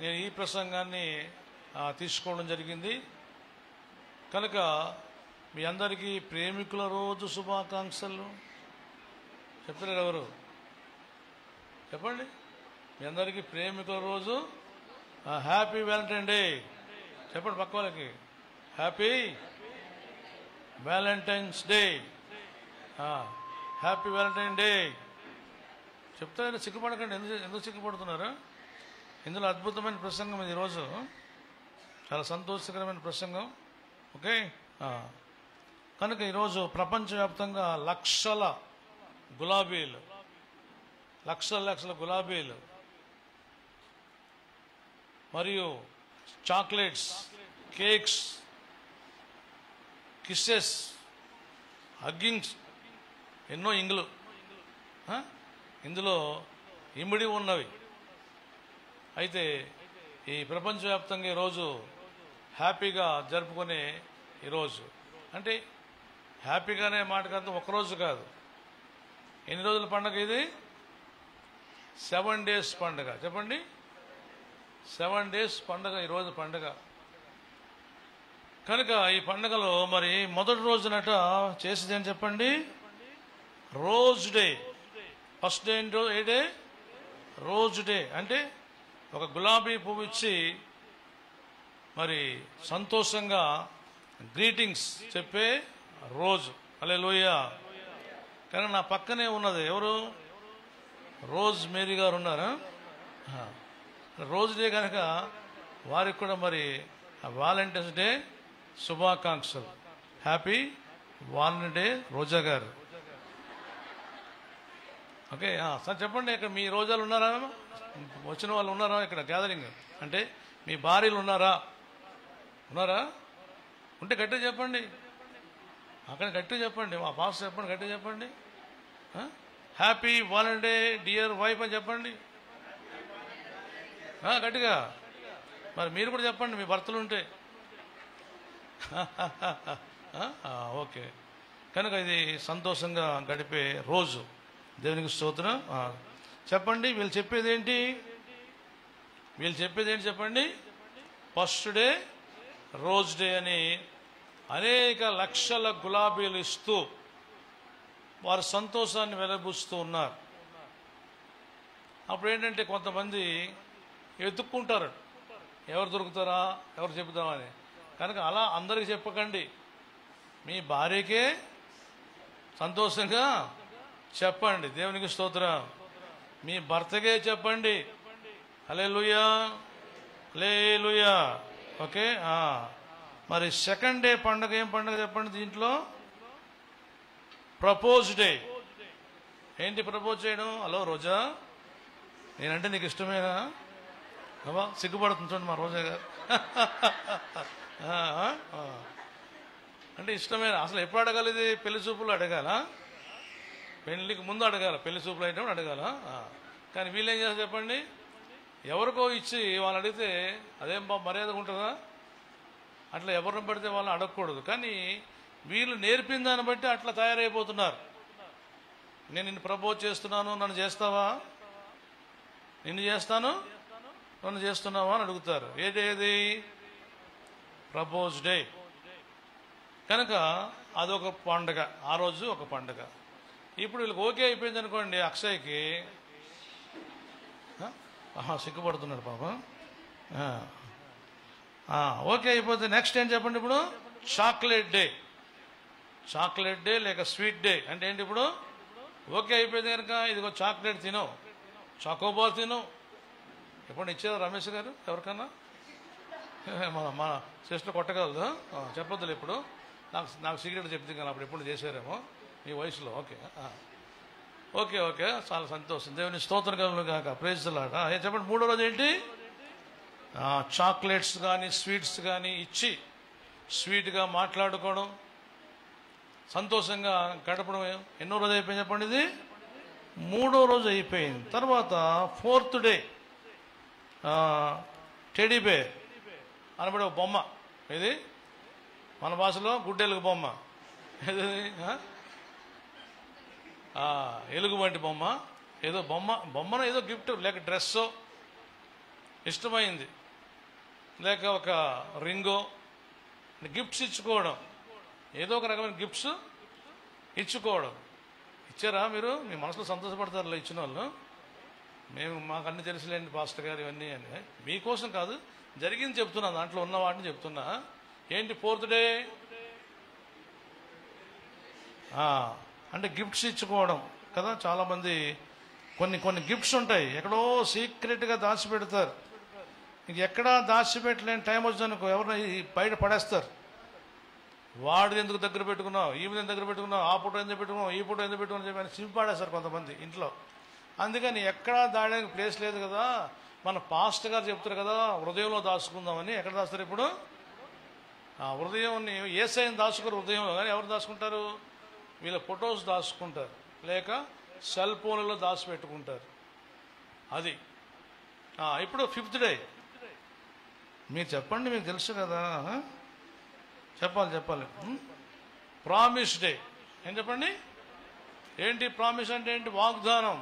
నేను ఈ ప్రసంగాన్ని తీసుకోవడం జరిగింది. కనుక మీ అందరికీ ప్రేమికుల రోజు శుభాకాంక్షలు. చెప్తున్నారు ఎవరు? చెప్పండి. మీ అందరికీ ప్రేమికుల రోజు హ్యాపీ వ్యాలంటైన్ డే చెప్పండి. పక్క వాళ్ళకి happy Valentine's day, happy Valentine day చెప్తారా? సిగ్గుపడకండి. ఎందుకు సిగ్గుపడుతున్నారు? ఇందులో అద్భుతమైన ప్రసంగం ఇది. ఈరోజు చాలా సంతోషకరమైన ప్రసంగం. ఓకే. కనుక ఈరోజు ప్రపంచవ్యాప్తంగా లక్షల గులాబీలు, లక్షల గులాబీలు మరియు చాక్లెట్స్, కేక్స్, కిస్సెస్, హగ్గింగ్స్, ఎన్నో ఇంగులు ఇందులో ఇమిడి ఉన్నవి. అయితే ఈ ప్రపంచవ్యాప్తంగా ఈరోజు హ్యాపీగా జరుపుకునే ఈరోజు, అంటే హ్యాపీగానే మాటకు అర్థం ఒక్కరోజు కాదు. ఎన్ని రోజుల పండుగ ఇది? 7 days పండుగ. చెప్పండి. 7 days పండుగ ఈరోజు పండుగ. కనుక ఈ పండుగలో మరి మొదటి రోజునట చేసేది అని చెప్పండి, రోజ్ డే. ఫస్ట్ డే ఏంటో ఏ డే? Rose day. అంటే ఒక గులాబీ పువ్వు ఇచ్చి మరి సంతోషంగా గ్రీటింగ్స్ చెప్పే రోజు. హల్లెలూయా. కానీ నా పక్కనే ఉన్నది ఎవరు? రోజ్ మేరీ గారు ఉన్నారా? రోజ్ డే కనుక వారికి కూడా మరి వాలంటైన్స్ డే శుభాకాంక్షలు. హ్యాపీ వాలంటైన్ డే రోజా గారు. ఓకే సార్ చెప్పండి. ఇక్కడ మీ రోజాలు ఉన్నారా? వచ్చిన వాళ్ళు ఉన్నారా? ఇక్కడ గ్యాదరింగ్ అంటే మీ భార్యలు ఉన్నారా? ఉంటే గట్టిగా చెప్పండి. అక్కడ గట్టిగా చెప్పండి. మా పాస్ చెప్పండి, గట్టిగా చెప్పండి. Happy Valentine day dear wife అని చెప్పండి గట్టిగా. మరి మీరు కూడా చెప్పండి మీ భర్తలు ఉంటే. ఓకే. కనుక ఇది సంతోషంగా గడిపే రోజు. దేవునికి స్తోత్రం. చెప్పండి. వీళ్ళు చెప్పేది ఏంటి? చెప్పండి. ఫస్ట్ డే రోజ్ డే అని అనేక లక్షల గులాబీలు ఇస్తూ వారి సంతోషాన్ని వెలబుస్తూ ఉన్నారు. అప్పుడు ఏంటంటే కొంతమంది ఎత్తుక్కుంటారు, ఎవరు దొరుకుతారా, ఎవరు చెబుతారా అని. కనుక అలా అందరికి చెప్పకండి. మీ భార్యకే సంతోషంగా చెప్పండి. దేవునికి స్తోత్రం. మీ భర్తకే చెప్పండి. హల్లెలూయా, హల్లెలూయా. ఓకే. మరి సెకండ్ డే పండుగ ఏం పండుగ చెప్పండి? దీంట్లో ప్రపోజ్ డే. ఏంటి ప్రపోజ్ చేయడం? హలో రోజా, నేనంటే నీకు ఇష్టమేనా? అబ్బా సిగ్గుపడుతుంది చూడండి మా రోజా గారు. అంటే ఇష్టమేనా? అసలు ఎప్పుడు అడగాలి ఇది? పెళ్లి చూపులు అడగాల? పెళ్లికి ముందు అడగాల, పెళ్లి చూపులు అయినప్పుడు అడగాల. కానీ వీళ్ళు ఏం చేస్తారు చెప్పండి? ఎవరికో ఇచ్చి వాళ్ళు అడిగితే అదేం బాబు మర్యాద ఉంటుందా? అట్లా ఎవరిని పడితే వాళ్ళని అడగకూడదు. కానీ వీళ్ళు నేర్పిన దాన్ని బట్టి అట్లా తయారైపోతున్నారు. నేను నిన్ను ప్రపోజ్ చేస్తున్నాను, నన్ను చేస్తావా? నిన్ను చేస్తాను, నన్ను చేస్తున్నావా అని అడుగుతారు. ఏది? Propose day. కనుక అదొక పండుగ. ఆ రోజు ఒక పండుగ. ఇప్పుడు వీళ్ళకి ఓకే అయిపోయింది అనుకోండి. అక్షయ్కి సిగ్గుపడుతున్నాడు పాపం. ఓకే అయిపోతే నెక్స్ట్ ఏం చెప్పండి? ఇప్పుడు చాక్లెట్ డే. చాక్లెట్ డే లేక స్వీట్ డే అంటే ఏంటి? ఇప్పుడు ఓకే అయిపోయింది కనుక ఇదిగో చాక్లెట్ తిను, చాకోబార్ తిను. ఎప్పుడు ఇచ్చారా రమేష్ గారు ఎవరికన్నా? మన సిస్టర్ కొట్టగలదు, చెప్పొద్దులే. ఇప్పుడు నాకు సీక్రెట్ చెప్తే కానీ అప్పుడు ఎప్పుడు చేశారేమో మీ వయసులో. ఓకే. చాలా సంతోషం. దేవుని స్తోత్రం కలుగును గాక. Praise the Lord. చెప్పండి. మూడో రోజు ఏంటి? చాక్లెట్స్ కానీ స్వీట్స్ కానీ ఇచ్చి స్వీట్గా మాట్లాడుకోవడం, సంతోషంగా గడపడం. ఎన్నో రోజు అయిపోయింది చెప్పండి? ఇది మూడో రోజు అయిపోయింది. తర్వాత 4th డే టెడీ బేర్ అనబడే ఒక బొమ్మ. ఇది మన భాషలో గుడ్డెలుగు బొమ్మ. ఇది ఎలుగు వంటి బొమ్మ. ఏదో బొమ్మను ఏదో గిఫ్ట్ లేక డ్రెస్సో ఇష్టమైంది, లేక ఒక రింగో గిఫ్ట్స్ ఇచ్చుకోవడం, ఏదో ఒక రకమైన గిఫ్ట్స్ ఇచ్చుకోవడం. ఇచ్చారా మీరు? మీ మనసులో సంతోషపడతారులే ఇచ్చిన వాళ్ళు. మేము మాకు అన్ని తెలుసులేండి పాస్టర్ గారు ఇవన్నీ అని. మీకోసం కాదు, జరిగింది చెప్తున్నా, దాంట్లో ఉన్న వాటిని చెప్తున్నా. ఏంటి 4th డే అంటే గిఫ్ట్స్ ఇచ్చుకోవడం కదా. చాలామంది కొన్ని గిఫ్ట్స్ ఉంటాయి ఎక్కడో సీక్రెట్గా దాచిపెడతారు. ఇంక ఎక్కడా దాచిపెట్టలేని టైం వచ్చిందనుకో ఎవరినో బయట పడేస్తారు. వాడు ఎందుకు దగ్గర పెట్టుకున్నావు, ఈమె దగ్గర పెట్టుకున్నావు, ఆ ఫోటో ఎందుకు పెట్టుకున్నావు, ఈ ఫోటో ఎందుకు పెట్టుకున్నావు చెప్పి చింపాడేస్తారు కొంతమంది ఇంట్లో. అందుకని ఎక్కడా దాడడానికి ప్లేస్ లేదు కదా. మన పాస్టర్ గారు చెప్తారు కదా హృదయంలో దాచుకుందామని. ఎక్కడ దాస్తారు ఇప్పుడు? హృదయం. యేసయ్యను దాచుకోరు హృదయంలో, కానీ ఎవరు దాచుకుంటారు? వీళ్ళ ఫొటోస్ దాచుకుంటారు, లేక సెల్ ఫోన్లలో దాచిపెట్టుకుంటారు. అది ఇప్పుడు 5th డే. మీరు చెప్పండి, మీకు తెలుసు కదా. చెప్పాలి. Promise day. ఏం చెప్పండి? ఏంటి ప్రామిస్ అంటే ఏంటి? వాగ్దానం.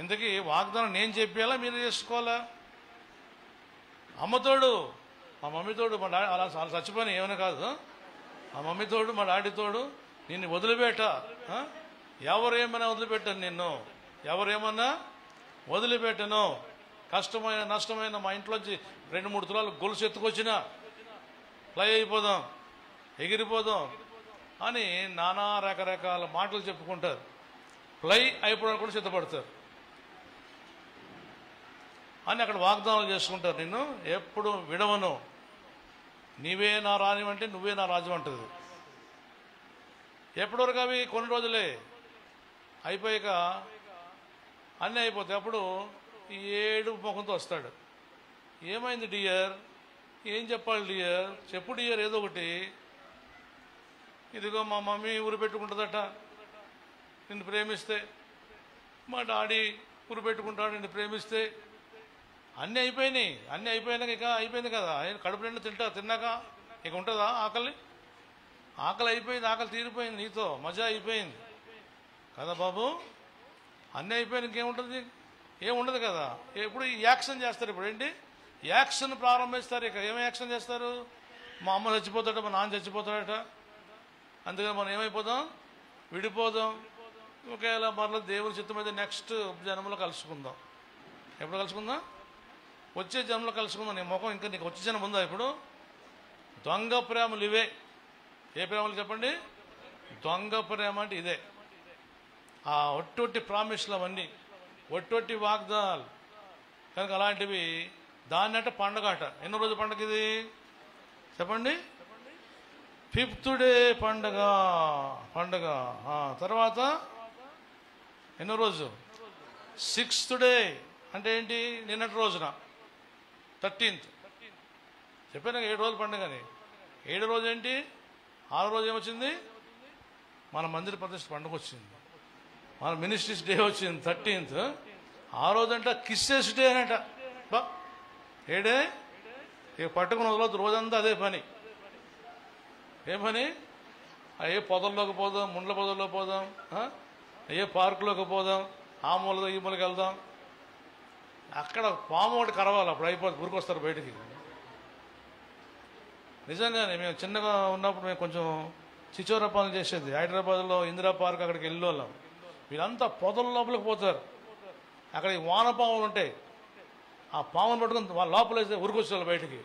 ఇంతకీ వాగ్దానం నేను చెప్పేలా మీరు చేసుకోవాలా? అమ్మతోడు, మా మమ్మీతోడు, మా డాడీ అలా చచ్చిపోయిన ఏమైనా కాదు. మా మమ్మీతోడు, మా డాడీతోడు నిన్ను వదిలిపెట్ట. ఎవరేమన్నా వదిలిపెట్టాను నిన్ను, ఎవరేమన్నా వదిలిపెట్టను. కష్టమైన నష్టమైన మా ఇంట్లోంచి 2-3 తులాలు గొలుసు ఎత్తుకొచ్చినా ఫ్లై అయిపోదాం, ఎగిరిపోదాం అని నానా రకరకాల మాటలు చెప్పుకుంటారు. ఫ్లై అయిపోవడానికి కూడా సిద్ధపడతారు అని అక్కడ వాగ్దానాలు చేసుకుంటారు. నిన్ను ఎప్పుడు విడవను, నీవే నా రాణి అంటే నువ్వే నా రాజ్యం అంటుంది. ఎప్పటివరకు అవి కొన్ని రోజులే, అయిపోయాక అన్నీ అయిపోతాయి. అప్పుడు ఈ 7 ముఖంతో వస్తాడు. ఏమైంది డియర్, ఏం చెప్పాలి డియర్, చెప్పు డియర్ ఏదో ఒకటి. ఇదిగో మా మమ్మీ ఊరు పెట్టుకుంటుందట నిన్ను ప్రేమిస్తే, మా డాడీ ఊరు పెట్టుకుంటాడు నిన్ను ప్రేమిస్తే. అన్నీ అయిపోయినాయి. అన్నీ అయిపోయినాక ఇక అయిపోయింది కదా, కడుపు నిండా తిన్నాక ఇక ఉంటుందా ఆకలి? ఆకలి అయిపోయింది, ఆకలి తీరిపోయింది, నీతో మజా అయిపోయింది కదా బాబు. అన్నీ అయిపోయిన ఇంకేముంటుంది? ఏముండదు కదా. ఎప్పుడు ఈ యాక్షన్ చేస్తారు. ఇప్పుడు ఏంటి యాక్షన్ ప్రారంభిస్తారు. ఇక ఏమి యాక్షన్ చేస్తారు? మా అమ్మ చచ్చిపోతాడట, మా నాన్న చచ్చిపోతాడట, అందుకని మనం ఏమైపోదాం? విడిపోదాం. ఒకవేళ మరలా దేవుని చిత్తం అయితే నెక్స్ట్ జన్మలో కలుసుకుందాం. ఎప్పుడు కలుసుకుందాం? వచ్చే జన్మలో కలుసుకుందాం. నీ ముఖం ఇంకా నీకు వచ్చే జన్మ ఉందా? ఇప్పుడు దొంగ ప్రేమలు ఇవే. ఏ ప్రేమలు చెప్పండి? దొంగ ప్రేమ అంటే ఇదే. ఆ ఒట్టొట్టి ప్రామిస్లు అవన్నీ ఒట్టొట్టి వాగ్దానాలు కనుక అలాంటివి. దాన్ని అంటే పండగ అట. ఎన్నో రోజు పండగ ఇది చెప్పండి? 5th డే పండగ. తర్వాత ఎన్నో రోజు? 6th డే అంటే ఏంటి? నిన్నటి రోజున 13th. చెప్పాను 7 రోజులు పండుగని. 7 రోజు ఏంటి? 6 రోజు ఏమొచ్చింది? మన మందిర ప్రతిష్ఠ పండుగ వచ్చింది, మన మినిస్ట్రీస్ డే వచ్చింది 13th. ఆ రోజంట కిస్సెస్ డే అనట. బా ఏడే ఇక పట్టుకుని వదలవద్దు, రోజంతా అదే పని. ఏ పని? ఏ పొదల్లోకి పోదాం, ముండ్ల పొదల్లో పోదాం, ఏ పార్కులోకి పోదాం, ఆ మూలతో ఈ మూలకి వెళ్దాం. అక్కడ పాము ఒకటి కరవాలి, అప్పుడు అయిపోతుంది, ఊరికొస్తారు బయటికి. నిజంగానే మేము చిన్నగా ఉన్నప్పుడు మేము కొంచెం చిచోర పనులు చేసేది. హైదరాబాద్లో ఇందిరా పార్క్ అక్కడికి వెళ్ళి వాళ్ళం. వీళ్ళంతా పొదల లోపలికి పోతారు. అక్కడ వానపాములు ఉంటాయి. ఆ పామును పట్టుకుని వాళ్ళ లోపల వేస్తే ఉరికొచ్చేవాళ్ళు బయటికి.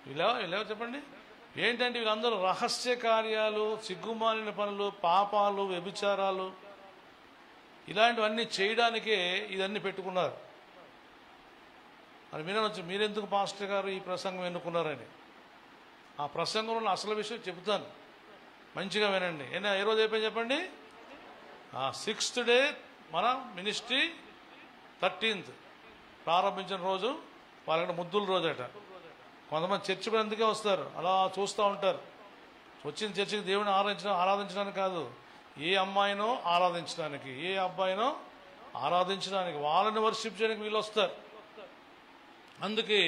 వీళ్ళెవరు చెప్పండి? ఏంటంటే వీళ్ళందరూ రహస్య కార్యాలు, సిగ్గుమాలిన పనులు, పాపాలు, వ్యభిచారాలు ఇలాంటివన్నీ చేయడానికే ఇదన్నీ పెట్టుకున్నారు. అని వినొచ్చు, మీరెందుకు పాస్టర్ గారు ఈ ప్రసంగం ఎన్నుకున్నారని. ఆ ప్రసంగంలో అసలు విషయం చెబుతాను, మంచిగా వినండి. ఏ రోజు అయిపోయింది చెప్పండి? 6th డే మన మినిస్ట్రీ 13th ప్రారంభించిన రోజు. వాళ్ళకంటే ముద్దుల రోజు అట. కొంతమంది చర్చి కూడా అందుకే వస్తారు, అలా చూస్తూ ఉంటారు. వచ్చిన చర్చికి దేవుని ఆరాధించడానికి కాదు, ఏ అమ్మాయినో ఆరాధించడానికి, ఏ అబ్బాయినో ఆరాధించడానికి, వాళ్ళని వర్షిప్ చేయడానికి వీళ్ళు వస్తారు. అందుకే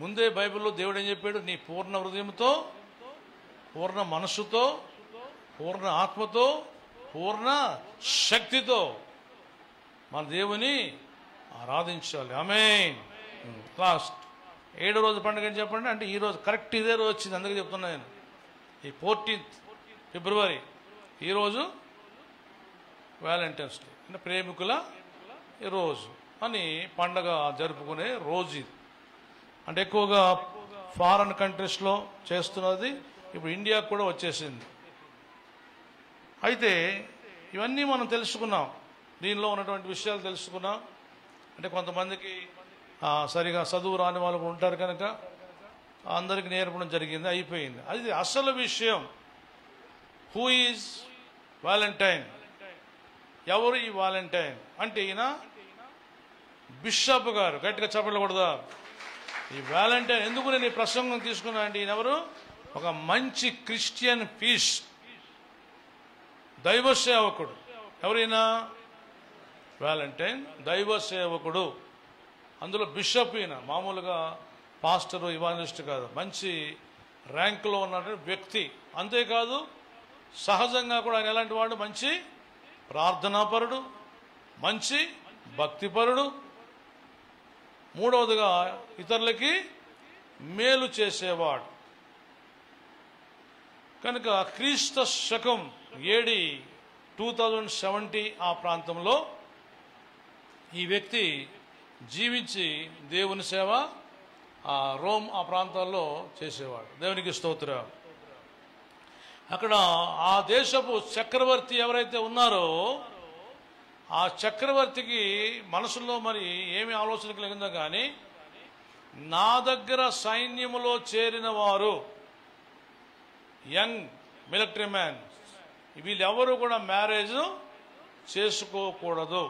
ముందే బైబిల్లో దేవుడు ఏం చెప్పాడు? నీ పూర్ణ హృదయంతో, పూర్ణ మనస్సుతో, పూర్ణ ఆత్మతో, పూర్ణ శక్తితో మన దేవుని ఆరాధించాలి. ఆమేన్. లాస్ట్ 7వ రోజు పండుగ అని చెప్పండి. అంటే ఈ రోజు కరెక్ట్ ఇదే రోజు వచ్చింది, అందుకే చెప్తున్నా నేను. ఈ 14th ఫిబ్రవరి ఈరోజు వ్యాలంటైన్స్ డే, అంటే ప్రేమికుల రోజు అని పండగ జరుపుకునే రోజు ఇది. అంటే ఎక్కువగా ఫారెన్ కంట్రీస్లో చేస్తున్నది, ఇప్పుడు ఇండియాకు కూడా వచ్చేసింది. అయితే ఇవన్నీ మనం తెలుసుకున్నాం, దీనిలో ఉన్నటువంటి విషయాలు తెలుసుకున్నాం. అంటే కొంతమందికి సరిగా చదువు రాని వాళ్ళు ఉంటారు కనుక అందరికి నేర్పడం జరిగింది, అయిపోయింది. అది అసలు విషయం. Who is Valentine? ఎవరు ఈ వాలంటైన్ అంటే? ఈయన బిషప్ గారు. గట్టిగా చెప్పకూడదా? ఈ వాలంటైన్ ఎందుకు నేను ఈ ప్రసంగం తీసుకున్నా అంటే, ఈయన ఎవరు? ఒక మంచి క్రిస్టియన్ పీస్, దైవ సేవకుడు. ఎవరైనా వాలంటైన్ దైవ సేవకుడు, అందులో బిషప్. ఈయన మామూలుగా పాస్టరు ఇవాంజలిస్ట్ కాదు, మంచి ర్యాంకులో ఉన్నటువంటి వ్యక్తి. అంతేకాదు సహజంగా కూడా ఆయన ఎలాంటి వాడు? మంచి ప్రార్థనాపరుడు, మంచి భక్తిపరుడు. మూడవదిగా ఇతరులకి మేలు చేసేవాడు. కనుక క్రీస్తు శకం AD 2070 ఆ ప్రాంతంలో ఈ వ్యక్తి జీవించి దేవుని సేవ రోమ్ ఆ ప్రాంతాల్లో చేసేవాడు. దేవునికి స్తోత్రం. అక్కడ ఆ దేశపు చక్రవర్తి ఎవరైతే ఉన్నారో ఆ చక్రవర్తికి మనసులో మరి ఏమి ఆలోచన కలిగిందో కానీ, నా దగ్గర సైన్యములో చేరిన వారు, యంగ్ మిలిటరీ మ్యాన్, వీళ్ళెవరూ కూడా మ్యారేజ్ చేసుకోకూడదు.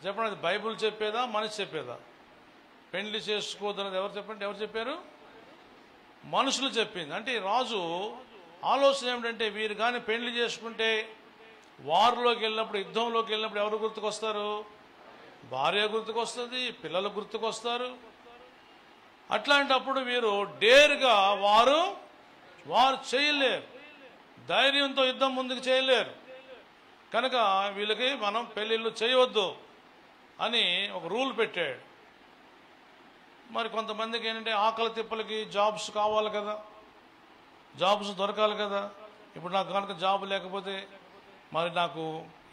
చెప్పండి, అది బైబుల్ చెప్పేదా మనిషి చెప్పేదా? పెళ్లి చేసుకోవద్దన్నది ఎవరు చెప్పండి? ఎవరు చెప్పారు? మనుషులు చెప్పింది. అంటే రాజు ఆలోచన ఏమిటంటే, వీరు కానీ పెళ్లి చేసుకుంటే వారిలోకి వెళ్ళినప్పుడు, యుద్ధంలోకి వెళ్ళినప్పుడు ఎవరు గుర్తుకొస్తారు? భార్య గుర్తుకొస్తుంది, పిల్లలు గుర్తుకొస్తారు. అట్లాంటప్పుడు వీరు డేర్గా వారు చేయలేరు, ధైర్యంతో యుద్ధం ముందుకు చేయలేరు. కనుక వీళ్ళకి మనం పెళ్లిళ్ళు చేయవద్దు అని ఒక రూల్ పెట్టాడు. మరి కొంతమందికి ఏంటంటే ఆకలి తిప్పలకి జాబ్స్ కావాలి కదా, జాబ్స్ దొరకాలి కదా. ఇప్పుడు నాకు కనుక జాబ్ లేకపోతే మరి నాకు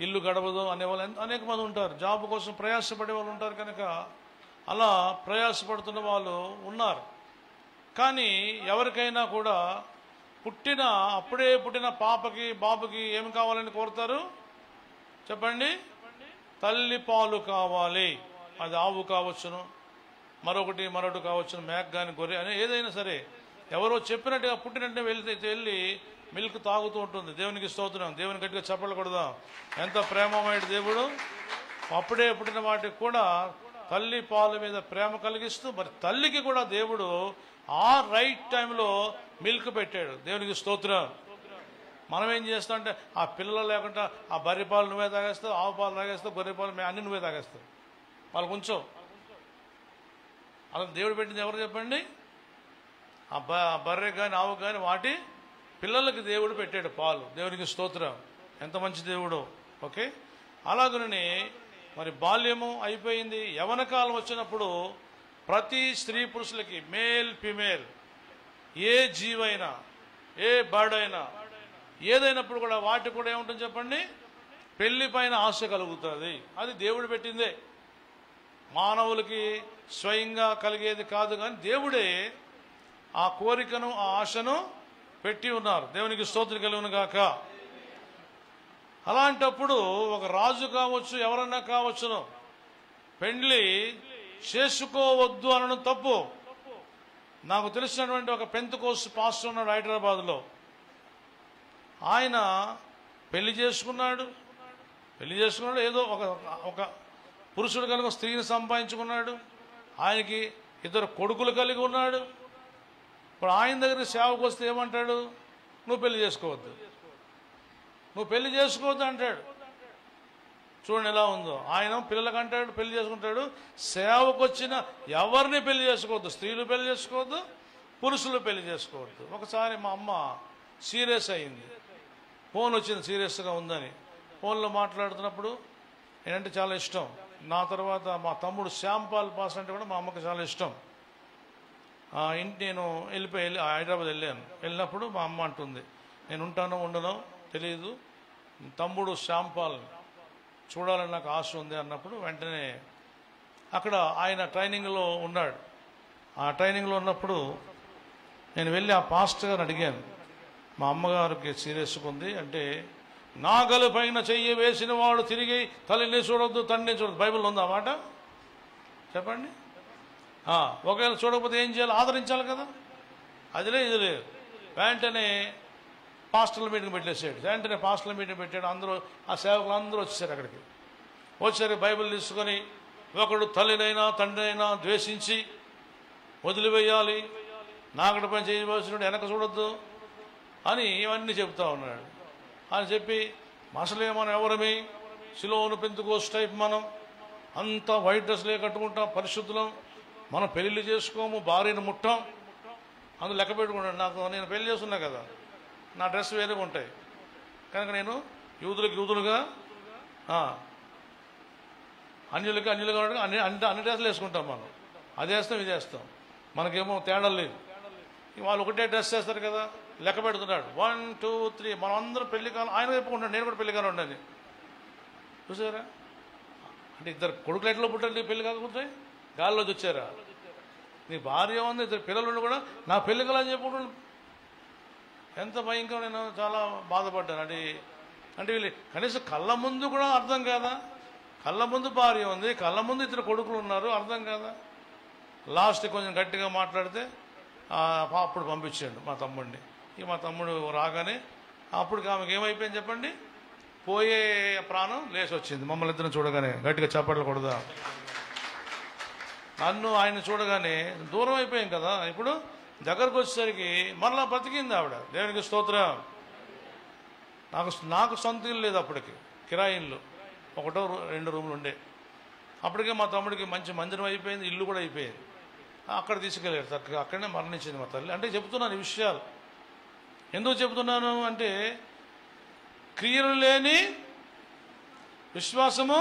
ఇల్లు గడవదు అనేవాళ్ళు అనేక మంది ఉంటారు. జాబ్ కోసం ప్రయాసపడే వాళ్ళు ఉంటారు. కనుక అలా ప్రయాసపడుతున్న వాళ్ళు ఉన్నారు. కానీ ఎవరికైనా కూడా అప్పుడే పుట్టిన పాపకి బాబుకి ఏమి కావాలని కోరుతారు చెప్పండి? తల్లి పాలు కావాలి. అది ఆవు కావచ్చును, మరొకటి కావచ్చును, మేక కానీ గొర్రె అని ఏదైనా సరే, ఎవరో చెప్పినట్టుగా పుట్టినట్టే వెళ్ళి మిల్క్ తాగుతూ ఉంటుంది. దేవునికి స్తోత్రం. దేవుని గట్టిగా చెప్పకూడదా? ఎంత ప్రేమమైన దేవుడు! అప్పుడే పుట్టిన వాటికి కూడా తల్లి పాల మీద ప్రేమ కలిగిస్తూ, మరి తల్లికి కూడా దేవుడు ఆ రైట్ టైంలో మిల్క్ పెట్టాడు. దేవునికి స్తోత్రం. మనం ఏం చేస్తామంటే, ఆ పిల్లలు లేకుండా ఆ బర్రె పాలు నువ్వే తాగేస్తావు, ఆవు పాలు తాగేస్తావు, గొర్రె పాలు అన్ని నువ్వే తాగేస్తావు, వాళ్ళకు ఉంచవు. అలా దేవుడు పెట్టింది ఎవరు చెప్పండి? ఆ బర్రె కానీ ఆవు కానీ వాటి పిల్లలకి దేవుడు పెట్టాడు పాలు. దేవునికి స్తోత్రం. ఎంత మంచి దేవుడు. ఓకే, అలాగనే మరి బాల్యము అయిపోయింది, యవన కాలం వచ్చినప్పుడు ప్రతి స్త్రీ పురుషులకి, మేల్ ఫిమేల్, ఏ జీవైనా, ఏ బర్డ్ అయినా, ఏదైనప్పుడు కూడా వాటికి కూడా ఏముంటుంది చెప్పండి? పెళ్లి పైన ఆశ కలుగుతుంది. అది దేవుడు పెట్టిందే, మానవులకి స్వయంగా కలిగేది కాదు. కానీ దేవుడే ఆ కోరికను, ఆ ఆశను పెట్టి ఉన్నారు. దేవునికి స్తోత్రం కలుగును గాక. అలాంటప్పుడు ఒక రాజు కావచ్చు, ఎవరన్నా కావచ్చును, పెండ్లి చేసుకోవద్దు అనడం తప్పు. నాకు తెలిసినటువంటి ఒక పెంతెకోస్తు పాస్టర్ ఉన్నాడు హైదరాబాద్లో. ఆయన పెళ్లి చేసుకున్నాడు. ఏదో ఒక పురుషుడు కనుక స్త్రీని సంపాదించుకున్నాడు. ఆయనకి 2 కొడుకులు కలిగి ఉన్నాడు. ఇప్పుడు ఆయన దగ్గరికి సేవకు వస్తే ఏమంటాడు? నువ్వు పెళ్లి చేసుకోవద్దు అంటాడు. చూడండి ఎలా ఉందో. ఆయన పిల్లలకు అంటాడు పెళ్లి చేసుకుంటాడు, సేవకు వచ్చిన ఎవరిని పెళ్లి చేసుకోవద్దు. స్త్రీలు పెళ్లి చేసుకోవద్దు, పురుషులు పెళ్లి చేసుకోవద్దు. ఒకసారి మా అమ్మ సీరియస్ అయింది, ఫోన్ వచ్చింది సీరియస్గా ఉందని. ఫోన్లో మాట్లాడుతున్నప్పుడు ఏంటంటే చాలా ఇష్టం, నా తర్వాత మా తమ్ముడు శ్యాంపాల్ పాస్ అంటే కూడా మా అమ్మకి చాలా ఇష్టం. నేను హైదరాబాద్ వెళ్ళినప్పుడు మా అమ్మ అంటుంది, నేను ఉంటానో ఉండనో తెలియదు, తమ్ముడు శ్యాంపాల్ చూడాలని నాకు ఆశ ఉంది అన్నప్పుడు వెంటనే అక్కడ ఆయన ట్రైనింగ్లో ఉన్నాడు. ఆ ట్రైనింగ్లో ఉన్నప్పుడు నేను వెళ్ళి ఆ పాస్టర్ గారిని అడిగాను, మా అమ్మగారికి సీరియస్గా ఉంది అంటే, నాగలి పైన చెయ్యి వేసిన వాడు తిరిగి తల్లిని చూడొద్దు తండ్రిని చూడొద్దు, బైబిల్లో ఉందా మాట చెప్పండి. ఒకవేళ చూడకపోతే ఏం చేయాలి? ఆదరించాలి కదా. అది లేదు. వెంటనే పాస్టర్ల మీటింగ్ పెట్టేసాడు. వెంటనే పాస్టర్ల మీటింగ్ పెట్టాడు. అందరూ ఆ సేవకులు అందరూ వచ్చేసారు. అక్కడికి వచ్చారు, బైబిల్ తీసుకొని, ఒకడు తల్లినైనా తండ్రినైనా ద్వేషించి వదిలివేయాలి, నాగడి పని చేయవలసిన వెనక చూడొద్దు అని ఇవన్నీ చెప్తా ఉన్నాడు. అని చెప్పి అసలే మనం ఎవరమి, సిలోను పెంతుకోస్ టైప్, మనం అంతా వైట్ డ్రెస్లే కట్టుకుంటాం, పరిశుద్ధులం, మనం పెళ్లి చేసుకోము, భార్యను ముట్టాం, అందులో లెక్క పెట్టుకుంటాను. నేను పెళ్లి చేస్తున్నా కదా, నా డ్రెస్ వేరేగా ఉంటాయి కనుక నేను యూదులుగా అన్యులుగా అన్ని డ్రెస్సులు వేసుకుంటాం. మనం అది వేస్తాం ఇది వేస్తాం, మనకేమో తేడా లేదు. వాళ్ళు ఒకటే డ్రెస్ వేస్తారు కదా, లెక్క పెడుతున్నాడు 1 2 3. మనం అందరం పెళ్లి కాలం ఆయన చెప్పుకుంటాడు, నేను కూడా పెళ్లి కాలం ఉండని. చూసారా, అంటే ఇద్దరు కొడుకులు ఎట్లా పుట్టారు పెళ్లి కాకపోతే? గాల్లోకి వచ్చారా? నీ భార్య ఉంది, ఇద్దరు పిల్లలు కూడా నా పెళ్లి కాలం అని చెప్పుకుంటాడు. ఎంత భయంకరం. నేను చాలా బాధపడ్డాను. అంటే వీళ్ళు కనీసం కళ్ళ ముందు కూడా అర్థం కాదా? కళ్ళ ముందు భార్య ఉంది, కళ్ళ ముందు ఇద్దరు కొడుకులు ఉన్నారు, అర్థం కాదా? లాస్ట్ కొంచెం గట్టిగా మాట్లాడితే అప్పుడు పంపించాడు మా తమ్ముడిని. మా తమ్ముడు రాగానే అప్పుడు ఆమెకి ఏమైపోయింది చెప్పండి, పోయే ప్రాణం లేచి వచ్చింది. మమ్మల్ని ఇద్దరిని చూడగానే గట్టిగా చప్పట్లు కొడదా. నన్ను ఆయన చూడగానే దూరం అయిపోయాం కదా, ఇప్పుడు దగ్గరకు వచ్చేసరికి మరలా బ్రతికింది ఆవిడ. దేవునికి స్తోత్రం. నాకు సొంత ఇల్లు లేదు అప్పటికి, కిరాయి ఇల్లు 1 2 రూములు ఉండే. అప్పటికే మా తమ్ముడికి మంచి మందిరం అయిపోయింది, ఇల్లు కూడా అయిపోయింది. అక్కడ తీసుకెళ్ళారు చక్కగా, అక్కడనే మరణించింది మా తల్లి. అంటే చెప్తున్నాను ఈ విషయాలు. ఎందుకు చెప్తున్నాను అంటే, క్రియలు లేని విశ్వాసము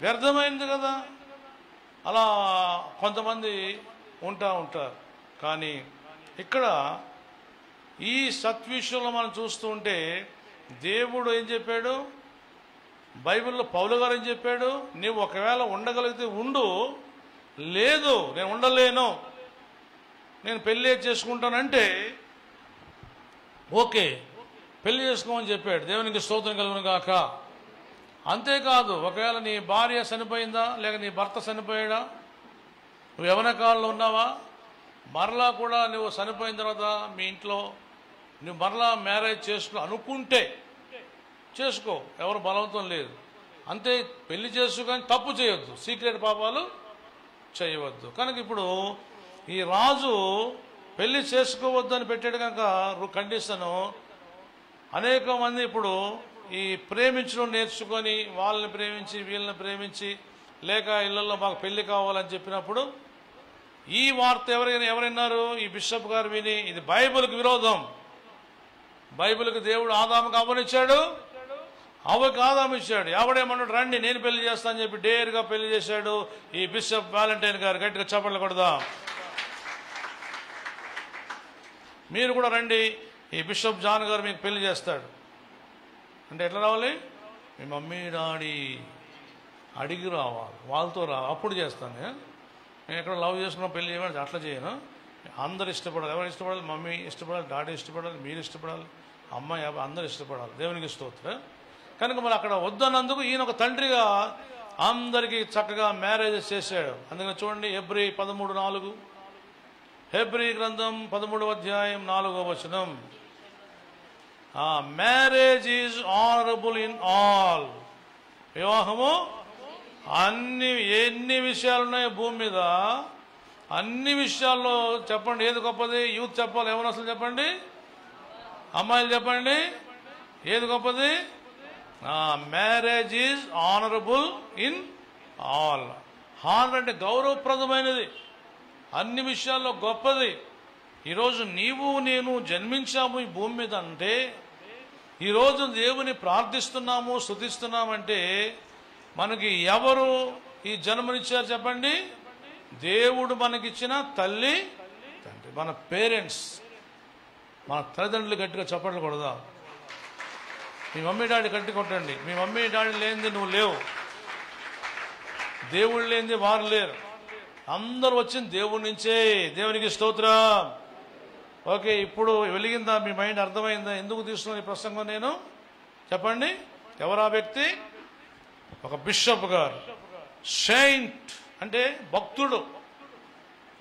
వ్యర్థమైంది కదా. అలా కొంతమంది ఉంటారు. కానీ ఇక్కడ ఈ సత్విషయంలో మనం చూస్తూ ఉంటే దేవుడు ఏం చెప్పాడు, బైబిల్లో పౌలు గారు ఏం చెప్పాడు, నీవు ఒకవేళ ఉండగలిగితే ఉండు, లేదు నేను ఉండలేను, నేను పెళ్ళి చేసుకుంటానంటే ఓకే, పెళ్లి చేసుకోమని చెప్పాడు. దేవునికి స్తోత్రం కలుగును గాక. అంతేకాదు, ఒకవేళ నీ భార్య చనిపోయిందా, లేక నీ భర్త చనిపోయాడా, నువ్వు యవ్వన కాలంలో ఉన్నావా, మరలా కూడా నువ్వు చనిపోయిన తర్వాత మీ ఇంట్లో నువ్వు మరలా మ్యారేజ్ అనుకుంటే చేసుకో, ఎవరు బలవంతం లేదు. అంతే, పెళ్లి చేసుకొని తప్పు చేయొద్దు, సీక్రెట్ పాపాలు చేయవద్దు. కనుక ఇప్పుడు ఈ రాజు పెళ్లి చేసుకోవద్దని పెట్టాడు కనుక కండిషను, అనేక మంది ఇప్పుడు ఈ ప్రేమించడం నేర్చుకొని వాళ్ళని ప్రేమించి వీళ్ళని ప్రేమించి, లేక ఇళ్లలో మాకు పెళ్లి కావాలని చెప్పినప్పుడు ఈ వార్త ఎవరైనారు, ఈ బిషప్ గారు విని, ఇది బైబిల్కి విరోధం. బైబిల్కి దేవుడు ఆదాముకు అవ్వనిచ్చాడు, అవ్వకి ఆదాము ఇచ్చాడు. ఎవడేమన్నాడు, రండి నేను పెళ్లి చేస్తా అని చెప్పి డేర్గా పెళ్లి చేశాడు ఈ బిషప్ వాలంటైన్ గారు. గట్టిగా చప్పట్లు కొడదాం. మీరు కూడా రండి, ఈ బిషప్ జాన్ గారు మీకు పెళ్లి చేస్తాడు అంటే ఎట్లా రావాలి, మీ మమ్మీ డాడీ అడిగి రావాలి, వాళ్ళతో అప్పుడు చేస్తాను. నేను ఎక్కడ లవ్ చేసుకున్నా పెళ్లి చేయమని అట్లా చేయను. అందరు ఇష్టపడాలి. ఎవరు ఇష్టపడాలి? మమ్మీ ఇష్టపడాలి, డాడీ ఇష్టపడాలి, మీరు ఇష్టపడాలి, అమ్మాయి అందరు ఇష్టపడాలి. దేవునికి స్తోత్రం. కనుక మరి అక్కడ వద్దన్నందుకు ఈయన ఒక తండ్రిగా అందరికీ చక్కగా మ్యారేజెస్ చేశాడు. అందుకని చూడండి, హెబ్రీ 13:4, హెబ్రీ గ్రంథం 13వ అధ్యాయం 4వ వచనం, marriage is honourable in all. వివాహము ఎన్ని విషయాలు ఉన్నాయో భూమి మీద, అన్ని విషయాల్లో చెప్పండి ఏది గొప్పది? యూత్ చెప్పాలి, ఎవరు అసలు చెప్పండి, అమ్మాయిలు చెప్పండి, ఏది గొప్పది? Marriage is honourable in all. Honour అంటే గౌరవప్రదమైనది, అన్ని విషయాల్లో గొప్పది. ఈరోజు నీవు నేను జన్మించాము ఈ భూమి మీద అంటే, ఈరోజు దేవుని ప్రార్థిస్తున్నాము స్తుతిస్తున్నామంటే మనకి ఎవరు ఈ జన్మనిచ్చారు చెప్పండి? దేవుడు మనకిచ్చిన తల్లి తండ్రి, మన పేరెంట్స్, మన తల్లిదండ్రులు. గట్టిగా చప్పట్లు కొడదా? మీ మమ్మీ డాడీ గట్టి కొట్టండి. మీ మమ్మీ డాడీ లేనిది నువ్వు లేవు, దేవుడు లేనిది వారు లేరు. అందరూ వచ్చింది దేవుడి నుంచే. దేవునికి స్తోత్రం. ఓకే, ఇప్పుడు వెలిగిందా? మీ మైండ్ అర్థమైందా ఎందుకు తీసుకున్న ఈ ప్రసంగం నేను? చెప్పండి, ఎవరా వ్యక్తి? ఒక బిషప్ గారు. సెయింట్ అంటే భక్తుడు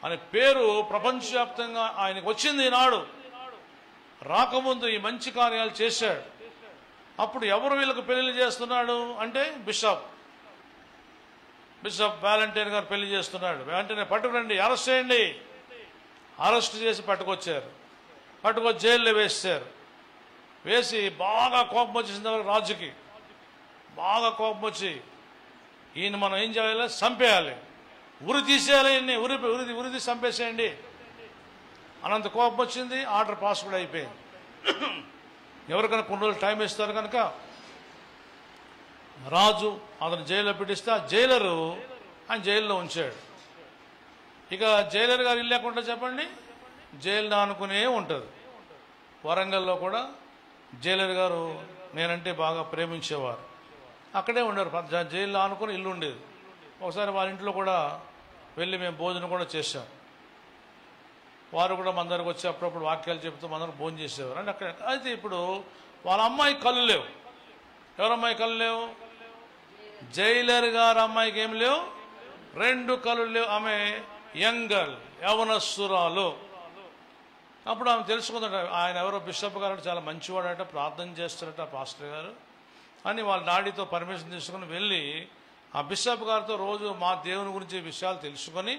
అనే పేరు ప్రపంచవ్యాప్తంగా ఆయనకు వచ్చింది. ఈనాడు రాకముందు ఈ మంచి కార్యాలు చేశాడు. అప్పుడు ఎవరు వీళ్ళకు పెళ్లి చేస్తున్నాడు అంటే బిషప్ వ్యాలంటైన్ గారు పెళ్లి చేస్తున్నాడు. వెంటనే పట్టుకురండి, అరెస్ట్ చేయండి. అరెస్ట్ చేసి పట్టుకొచ్చారు. పట్టుకొచ్చి జైల్లో వేసారు. వేసి బాగా కోపం వచ్చేసింది రాజుకి. బాగా కోపం వచ్చి ఈయన మనం ఏం చేయాలి? చంపేయాలి, ఉరి తీసేయాలి, ఈయన్ని ఉరి తీసి చంపేసేయండి అనంత కోపం వచ్చింది. ఆర్డర్ పాస్ కూడా అయిపోయింది. ఎవరికైనా కొన్ని రోజులు టైం ఇస్తారు కనుక రాజు అతను జైల్లో పెట్టిస్తే ఆ జైలరు ఆయన జైల్లో ఉంచాడు. ఇక జైలర్ గారు ఇల్లు లేకుండా చెప్పండి, జైలు ఆనుకునే ఉంటుంది. వరంగల్లో కూడా జైలర్ గారు నేనంటే బాగా ప్రేమించేవారు. అక్కడే ఉండేవారు. జైల్లో ఆనుకుని ఇల్లు ఉండేది. ఒకసారి వాళ్ళ ఇంట్లో కూడా వెళ్ళి మేము భోజనం కూడా చేశాం. వారు కూడా మన దగ్గరకు వచ్చి అప్పుడప్పుడు వాక్యాలు చెప్తూ మన భోజనం చేసేవారు. అంటే అక్కడ అయితే ఇప్పుడు వాళ్ళ అమ్మాయి కళ్ళు లేవు. ఎవరమ్మాయి కళ్ళు లేవు? జైలర్ గారు అమ్మాయికి ఏం లేవు, 2 కళ్ళు లేవు. ఆమె యంగల్, యవనస్తురాలు. అప్పుడు ఆమె తెలుసుకుందట ఆయన ఎవరో బిషప్ గారు చాలా మంచివాడట, ప్రార్థన చేస్తారట పాస్టర్ గారు అని వాళ్ళ డాడీతో పర్మిషన్ తీసుకుని వెళ్ళి ఆ బిషప్ గారితో రోజు మా దేవుని గురించి విషయాలు తెలుసుకొని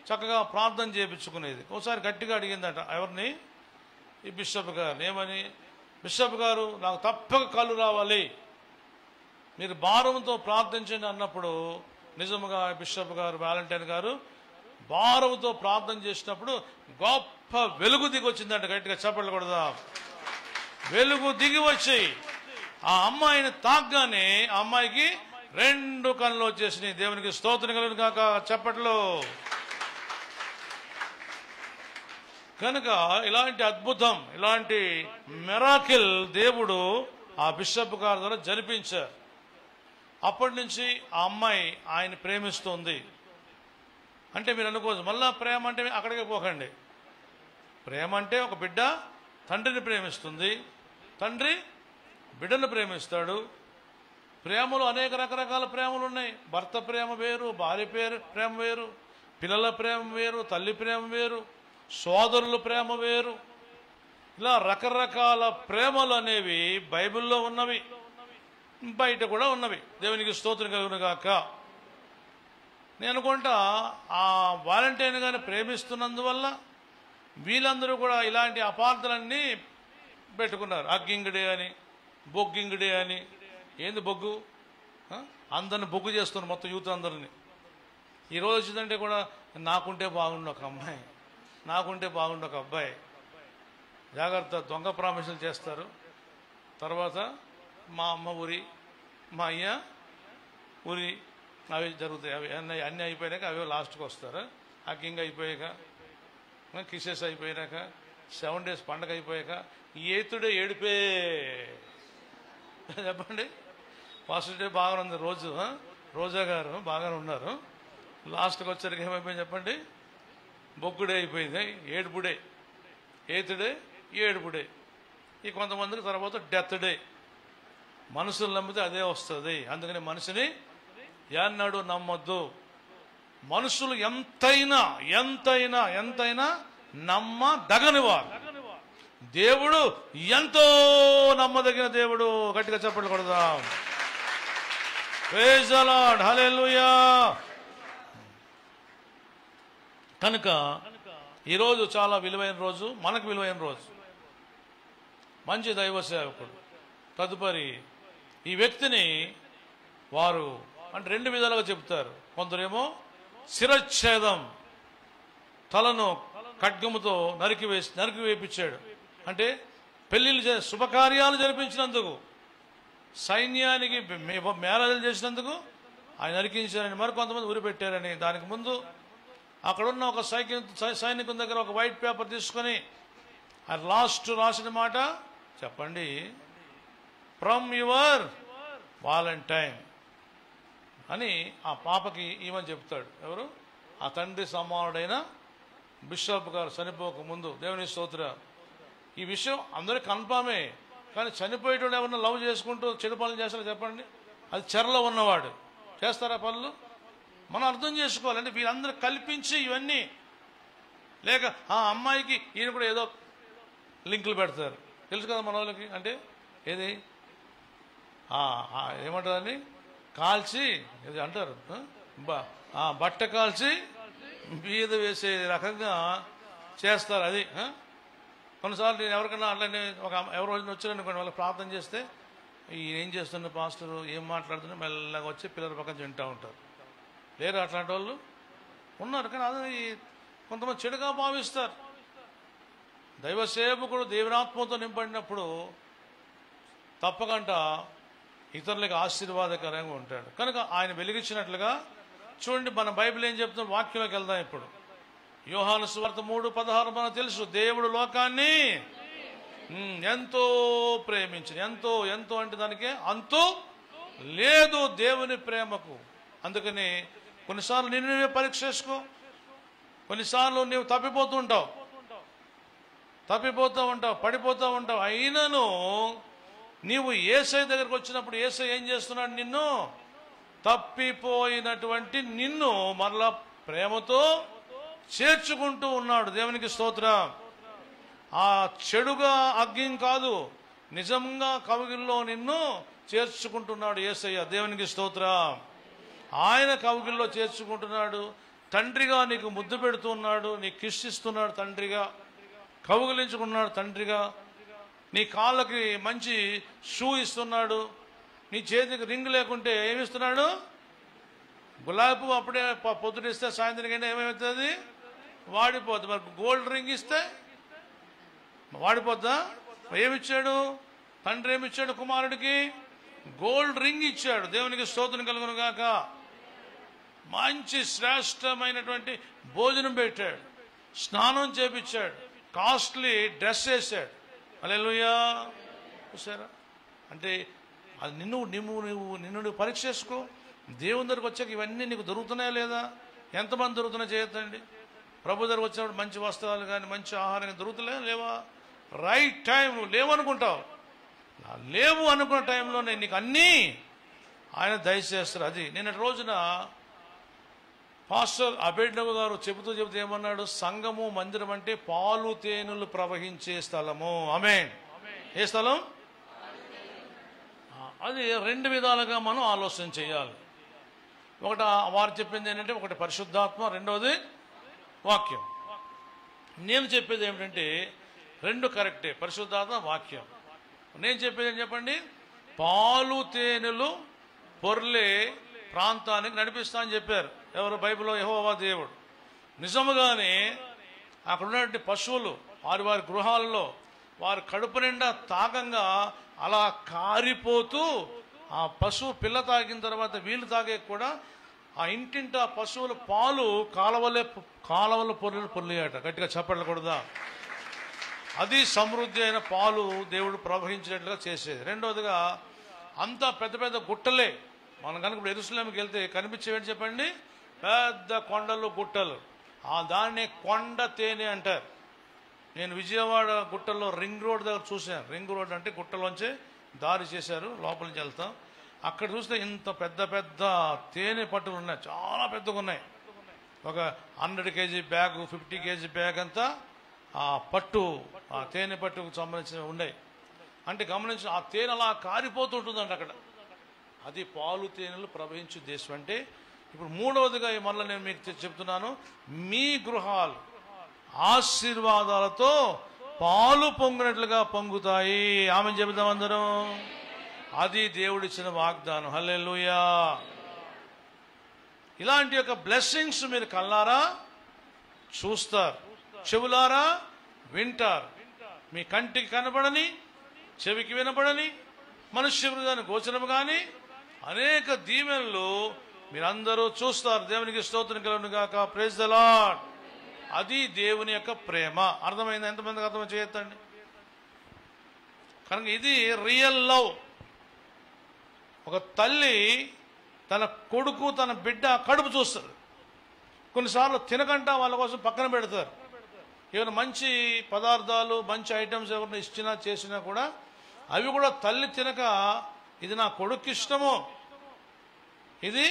చక్కగా ప్రార్థన చేయించుకునేది. ఒకసారి గట్టిగా అడిగిందట ఎవరిని? ఈ బిషప్ గారు. ఏమని? బిషప్ గారు నాకు తప్పక కళ్ళు రావాలి, మీరు భారంతో ప్రార్థించండి అన్నప్పుడు నిజంగా బిషప్ గారు వ్యాలంటైన్ గారు భారంతో ప్రార్థన చేసినప్పుడు గొప్ప వెలుగు దిగి వచ్చిందంట. గట్టిగా చప్పట్లు కొడదాం. వెలుగు దిగి వచ్చి ఆ అమ్మాయిని తాగ్గానే ఆ అమ్మాయికి 2 కళ్ళు వచ్చేసినాయి. దేవునికి స్తోత్రం కలుగును గాక. చప్పట్లు. కనుక ఇలాంటి అద్భుతం, ఇలాంటి మిరాకిల్ దేవుడు ఆ బిషప్ గారి ద్వారా జరిపించారు. అప్పటి నుంచి ఆ అమ్మాయి ఆయన ప్రేమిస్తుంది. అంటే మీరు అనుకోవచ్చు మళ్ళా ప్రేమ అంటే అక్కడికే పోకండి. ప్రేమ అంటే ఒక బిడ్డ తండ్రిని ప్రేమిస్తుంది, తండ్రి బిడ్డను ప్రేమిస్తాడు. ప్రేమలు అనేక రకరకాల ప్రేమలు ఉన్నాయి. భర్త ప్రేమ వేరు, భార్య ప్రేమ వేరు, పిల్లల ప్రేమ వేరు, తల్లి ప్రేమ వేరు, సోదరుల ప్రేమ వేరు. ఇలా రకరకాల ప్రేమలు అనేవి బైబిల్లో ఉన్నవి, బయట కూడా ఉన్నవి. దేవునికి స్తోత్రం కలుగును గాక. నేను అనుకుంటా ఆ వాలంటైన్ గారిని ప్రేమిస్తున్నందువల్ల వీళ్ళందరూ కూడా ఇలాంటి అపార్థలన్నీ పెట్టుకున్నారు. అగ్గింగుడే అని, బొగ్గింగుడే అని. ఏంది బొగ్గు? అందరిని బొగ్గు చేస్తున్నారు, మొత్తం యూత్ అందరినీ. ఈరోజు వచ్చిందంటే కూడా నాకుంటే బాగుండు ఒక అమ్మాయి, నాకుంటే బాగుండు ఒక అబ్బాయి. జాగ్రత్త, దొంగ ప్రామిసులు చేస్తారు. తర్వాత మా అమ్మ ఊరి, మా అయ్య ఊరి, అవి జరుగుతాయి. అవి అన్నీ అయిపోయాక అవి లాస్ట్కి వస్తారు. హగ్గింగ్ అయిపోయాక, కిసెస్ అయిపోయాక, 7 days పండగ అయిపోయాక 8th day ఏడిపే. చెప్పండి. ఫస్ట్ డే బాగానే ఉంది, రోజా గారు బాగానే ఉన్నారు. లాస్ట్కి వచ్చరికి ఏమైపోయింది చెప్పండి? బొగ్గుడే అయిపోయింది, ఏడుపుడే. 8th day ఏడుపుడే. ఈ కొంతమందికి తర్వాత డెత్ డే. మనసును నమ్మితే అదే వస్తుంది. అందుకని మనిషిని ఎన్నడూ నమ్మొద్దు. మనుషులు ఎంతైనా ఎంతైనా ఎంతైనా నమ్మదగనివారు. దేవుడు ఎంతో నమ్మదగిన దేవుడు. గట్టిగా చప్పట్లు కొడదాం. ప్రైజ్ ది లార్డ్, హల్లెలూయా. కనుక ఈరోజు చాలా విలువైన రోజు, మనకు విలువైన రోజు. మంచి దైవ సేవకుడు. తదుపరి ఈ వ్యక్తిని వారు అంటే 2 విధాలుగా చెప్తారు. కొందరేమో శిరచ్ఛేదం, తలను ఖడ్గముతో నరికి వేపించాడు. అంటే పెళ్లిళ్ళు శుభకార్యాలు జరిపించినందుకు, సైన్యానికి మేళాలు చేసినందుకు ఆయన నరికించారని, మరికొంతమంది ఉరిపెట్టారని. దానికి ముందు అక్కడున్న ఒక సైనికుని దగ్గర ఒక వైట్ పేపర్ తీసుకొని ఆ లాస్ట్ రాసిన మాట చెప్పండి, ఫ్రమ్ యువర్ వాలంటైన్ అని ఆ పాపకి ఈమెని చెప్తాడు. ఎవరు? ఆ తండ్రి సమానుడైన బిషప్ గారు చనిపోక ముందు. దేవుని స్తోత్ర. ఈ విషయం అందరికీ కన్ఫామే. కానీ చనిపోయేటోడు ఎవరన్నా లవ్ చేసుకుంటూ చెడు పనులు చేస్తారో చెప్పండి? అది చెరలో ఉన్నవాడు చేస్తారా పనులు? మనం అర్థం చేసుకోవాలి. అంటే వీళ్ళందరూ కల్పించి ఇవన్నీ, లేక ఆ అమ్మాయికి ఈయన కూడా ఏదో లింకులు పెడతారు. తెలుసు కదా మన వాళ్ళకి. అంటే ఏది ఏమంటారని కాల్చి ఏది అంటారు, బట్ట కాల్చి మీద వేసే రకంగా చేస్తారు. అది కొన్నిసార్లు నేను ఎవరికైనా అట్లనే ఎవరో వచ్చారనుకోండి, వాళ్ళకి ప్రార్థన చేస్తే ఏం చేస్తున్న పాస్టర్ ఏం మాట్లాడుతున్నా మెల్లగా వచ్చి పిల్లల పక్కన వింటూ ఉంటారు. లేరు అట్లాంటి వాళ్ళు ఉన్నారు. కానీ అది కొంతమంది చెడుగా భావిస్తారు. దైవ సేవకుడు దేవునాత్మతో నింపడినప్పుడు తప్పకుండా ఇతరులకు ఆశీర్వాదకరంగా ఉంటాడు. కనుక ఆయన వెలిగించినట్లుగా చూడండి. మన బైబిల్ ఏం చెప్తున్న వాక్యంలోకి వెళ్దాం ఇప్పుడు. యోహాను సువార్త 3:16 మనకు తెలుసు. దేవుడు లోకాన్ని ఎంతో ప్రేమించింది. ఎంతో ఎంతో అంటే దానికి అంతు లేదు దేవుని ప్రేమకు. అందుకని కొన్నిసార్లు నిన్ను నువ్వే పరీక్ష చేసుకో. కొన్నిసార్లు నువ్వు తప్పిపోతూ ఉంటావు, పడిపోతూ ఉంటావు. అయినను నీవు యేసయ్య దగ్గరకు వచ్చినప్పుడు యేసయ్య ఏం చేస్తున్నాడు? నిన్ను తప్పిపోయినటువంటి నిన్ను మరలా ప్రేమతో చేర్చుకుంటూ ఉన్నాడు. దేవునికి స్తోత్రం. ఆ చెడుగా అగ్ని కాదు, నిజంగా కవిగిల్లో నిన్ను చేర్చుకుంటున్నాడు యేసయ్య. దేవునికి స్తోత్రం. ఆయన కవిగిల్లో చేర్చుకుంటున్నాడు. తండ్రిగా నీకు ముద్దు పెడుతున్నాడు, నీకు కిష్టిస్తున్నాడు తండ్రిగా, కౌగిలించుకున్నాడు తండ్రిగా. నీ కాళ్ళకి మంచి షూ ఇస్తున్నాడు. నీ చేతికి రింగ్ లేకుంటే ఏమిస్తున్నాడు? గులాబీ పువ్వు అప్పుడే పొద్దున ఇస్తే సాయంత్రం ఏమవుతుంది? వాడిపోద్ది. మరి గోల్డ్ రింగ్ ఇస్తే వాడిపోద్దా? ఏమిచ్చాడు తండ్రి? ఏమిచ్చాడు కుమారుడికి? గోల్డ్ రింగ్ ఇచ్చాడు. దేవునికి స్తోత్రం కలుగును గాక. మంచి శ్రేష్టమైనటువంటి భోజనం పెట్టాడు, స్నానం చేపించాడు, కాస్ట్లీ డ్రెస్ వేసాడు. హల్లెలూయా. చూసారా? అంటే అది నిన్ను పరీక్ష చేసుకో. దేవుని దగ్గరకు వచ్చాక ఇవన్నీ నీకు దొరుకుతున్నాయా లేదా? ఎంతమంది దొరుకుతున్నా చేయొద్దండి. ప్రభు దగ్గరకు వచ్చినప్పుడు మంచి వస్త్రాలు కానీ మంచి ఆహారం కానీ దొరుకుతలే లేవా? రైట్ టైం నువ్వు లేవనుకుంటావు, లేవు అనుకున్న టైంలోనే నీకు అన్నీ ఆయన దయచేస్తారు. అది నిన్నటి రోజున పాస్టర్ అబేడ్నగర్ గారు చెబుతూ ఏమన్నాడు? సంఘము మందిరం అంటే పాలు తేనెలు ప్రవహించే స్థలము. ఆమేన్. ఏ స్థలం? అది రెండు విధాలుగా మనం ఆలోచన చేయాలి. ఒకటి వారు చెప్పింది ఏంటంటే, ఒకటి పరిశుద్ధాత్మ, రెండవది వాక్యం. నేను చెప్పేది ఏమిటంటే రెండు కరెక్టే, పరిశుద్ధాత్మ వాక్యం. నేను చెప్పేది ఏం చెప్పండి? పాలు తేనెలు పొర్లే ప్రాంతానికి నడిపిస్తా అని చెప్పారు. ఎవరు? బైబిల్లో యెహోవా దేవుడు. నిజముగానే అక్కడ ఉన్నటువంటి పశువులు వారి గృహాలలో వారి కడుపు నిండా తాగంగా అలా కారిపోతూ ఆ పశువు పిల్ల తాగిన తర్వాత వీళ్ళు తాగే కూడా ఆ ఇంటింట పశువుల పాలు కాలవల పొర్లియాట. గట్టిగా చెప్పకూడదా? అది సమృద్ధి అయిన పాలు దేవుడు ప్రవహించినట్లుగా చేసేది. రెండవదిగా అంతా పెద్ద పెద్ద గుట్టలే. మనం కనుక ఇప్పుడు యెరూషలేముకి వెళ్తే కనిపించేవి చెప్పండి, పెద్ద కొండలు గుట్టలు. దాన్నే కొండ తేనె అంటారు. నేను విజయవాడ గుట్టల్లో రింగ్ రోడ్ దగ్గర చూశాను. రింగ్ రోడ్ అంటే గుట్టలోంచి దారి చేశారు, లోపల నుంచి వెళ్తాం. అక్కడ చూస్తే ఇంత పెద్ద పెద్ద తేనె పట్టులు ఉన్నాయి, చాలా పెద్దగా ఉన్నాయి. ఒక 100 kg బ్యాగ్, 50 kg బ్యాగ్ అంతా ఆ పట్టు, ఆ తేనె పట్టుకు సంబంధించినవి ఉన్నాయి. అంటే గమనించి ఆ తేనె అలా కారిపోతుంటుందంట అక్కడ. అది పాలు తేనెలు ప్రవహించే దేశం. అంటే ఇప్పుడు మూడవదిగా మళ్ళీ నేను మీకు చెప్తున్నాను, మీ గృహాలు ఆశీర్వాదాలతో పాలు పొంగినట్లుగా పొంగుతాయి. ఆమె చెబుతాం అందరం. అది దేవుడిచ్చిన వాగ్దానం. హల్లెలూయా. ఇలాంటి యొక్క బ్లెస్సింగ్స్ మీరు కళ్ళారా చూస్తారు, చెవులారా వింటారు. మీ కంటికి కనబడని, చెవికి వినబడని, మనుష్య హృదయానికి గోచరము కానీ అనేక దీవెనలు మీరందరూ చూస్తారు. దేవునికి స్తోత్రం కలుగును గాక. Praise the Lord. అది దేవుని యొక్క ప్రేమ. అర్థమైంది? ఎంతమందికి అర్థం చేయొద్దండి. కనుక ఇది రియల్ లవ్. ఒక తల్లి తన కొడుకు తన బిడ్డ కడుపు చూస్తారు. కొన్నిసార్లు తినకంట వాళ్ళ కోసం పక్కన పెడతారు. ఏమైనా మంచి పదార్థాలు మంచి ఐటమ్స్ ఎవరిని ఇచ్చినా చేసినా కూడా అవి కూడా తల్లి తినక ఇది నా కొడుకు ఇష్టము, ఇది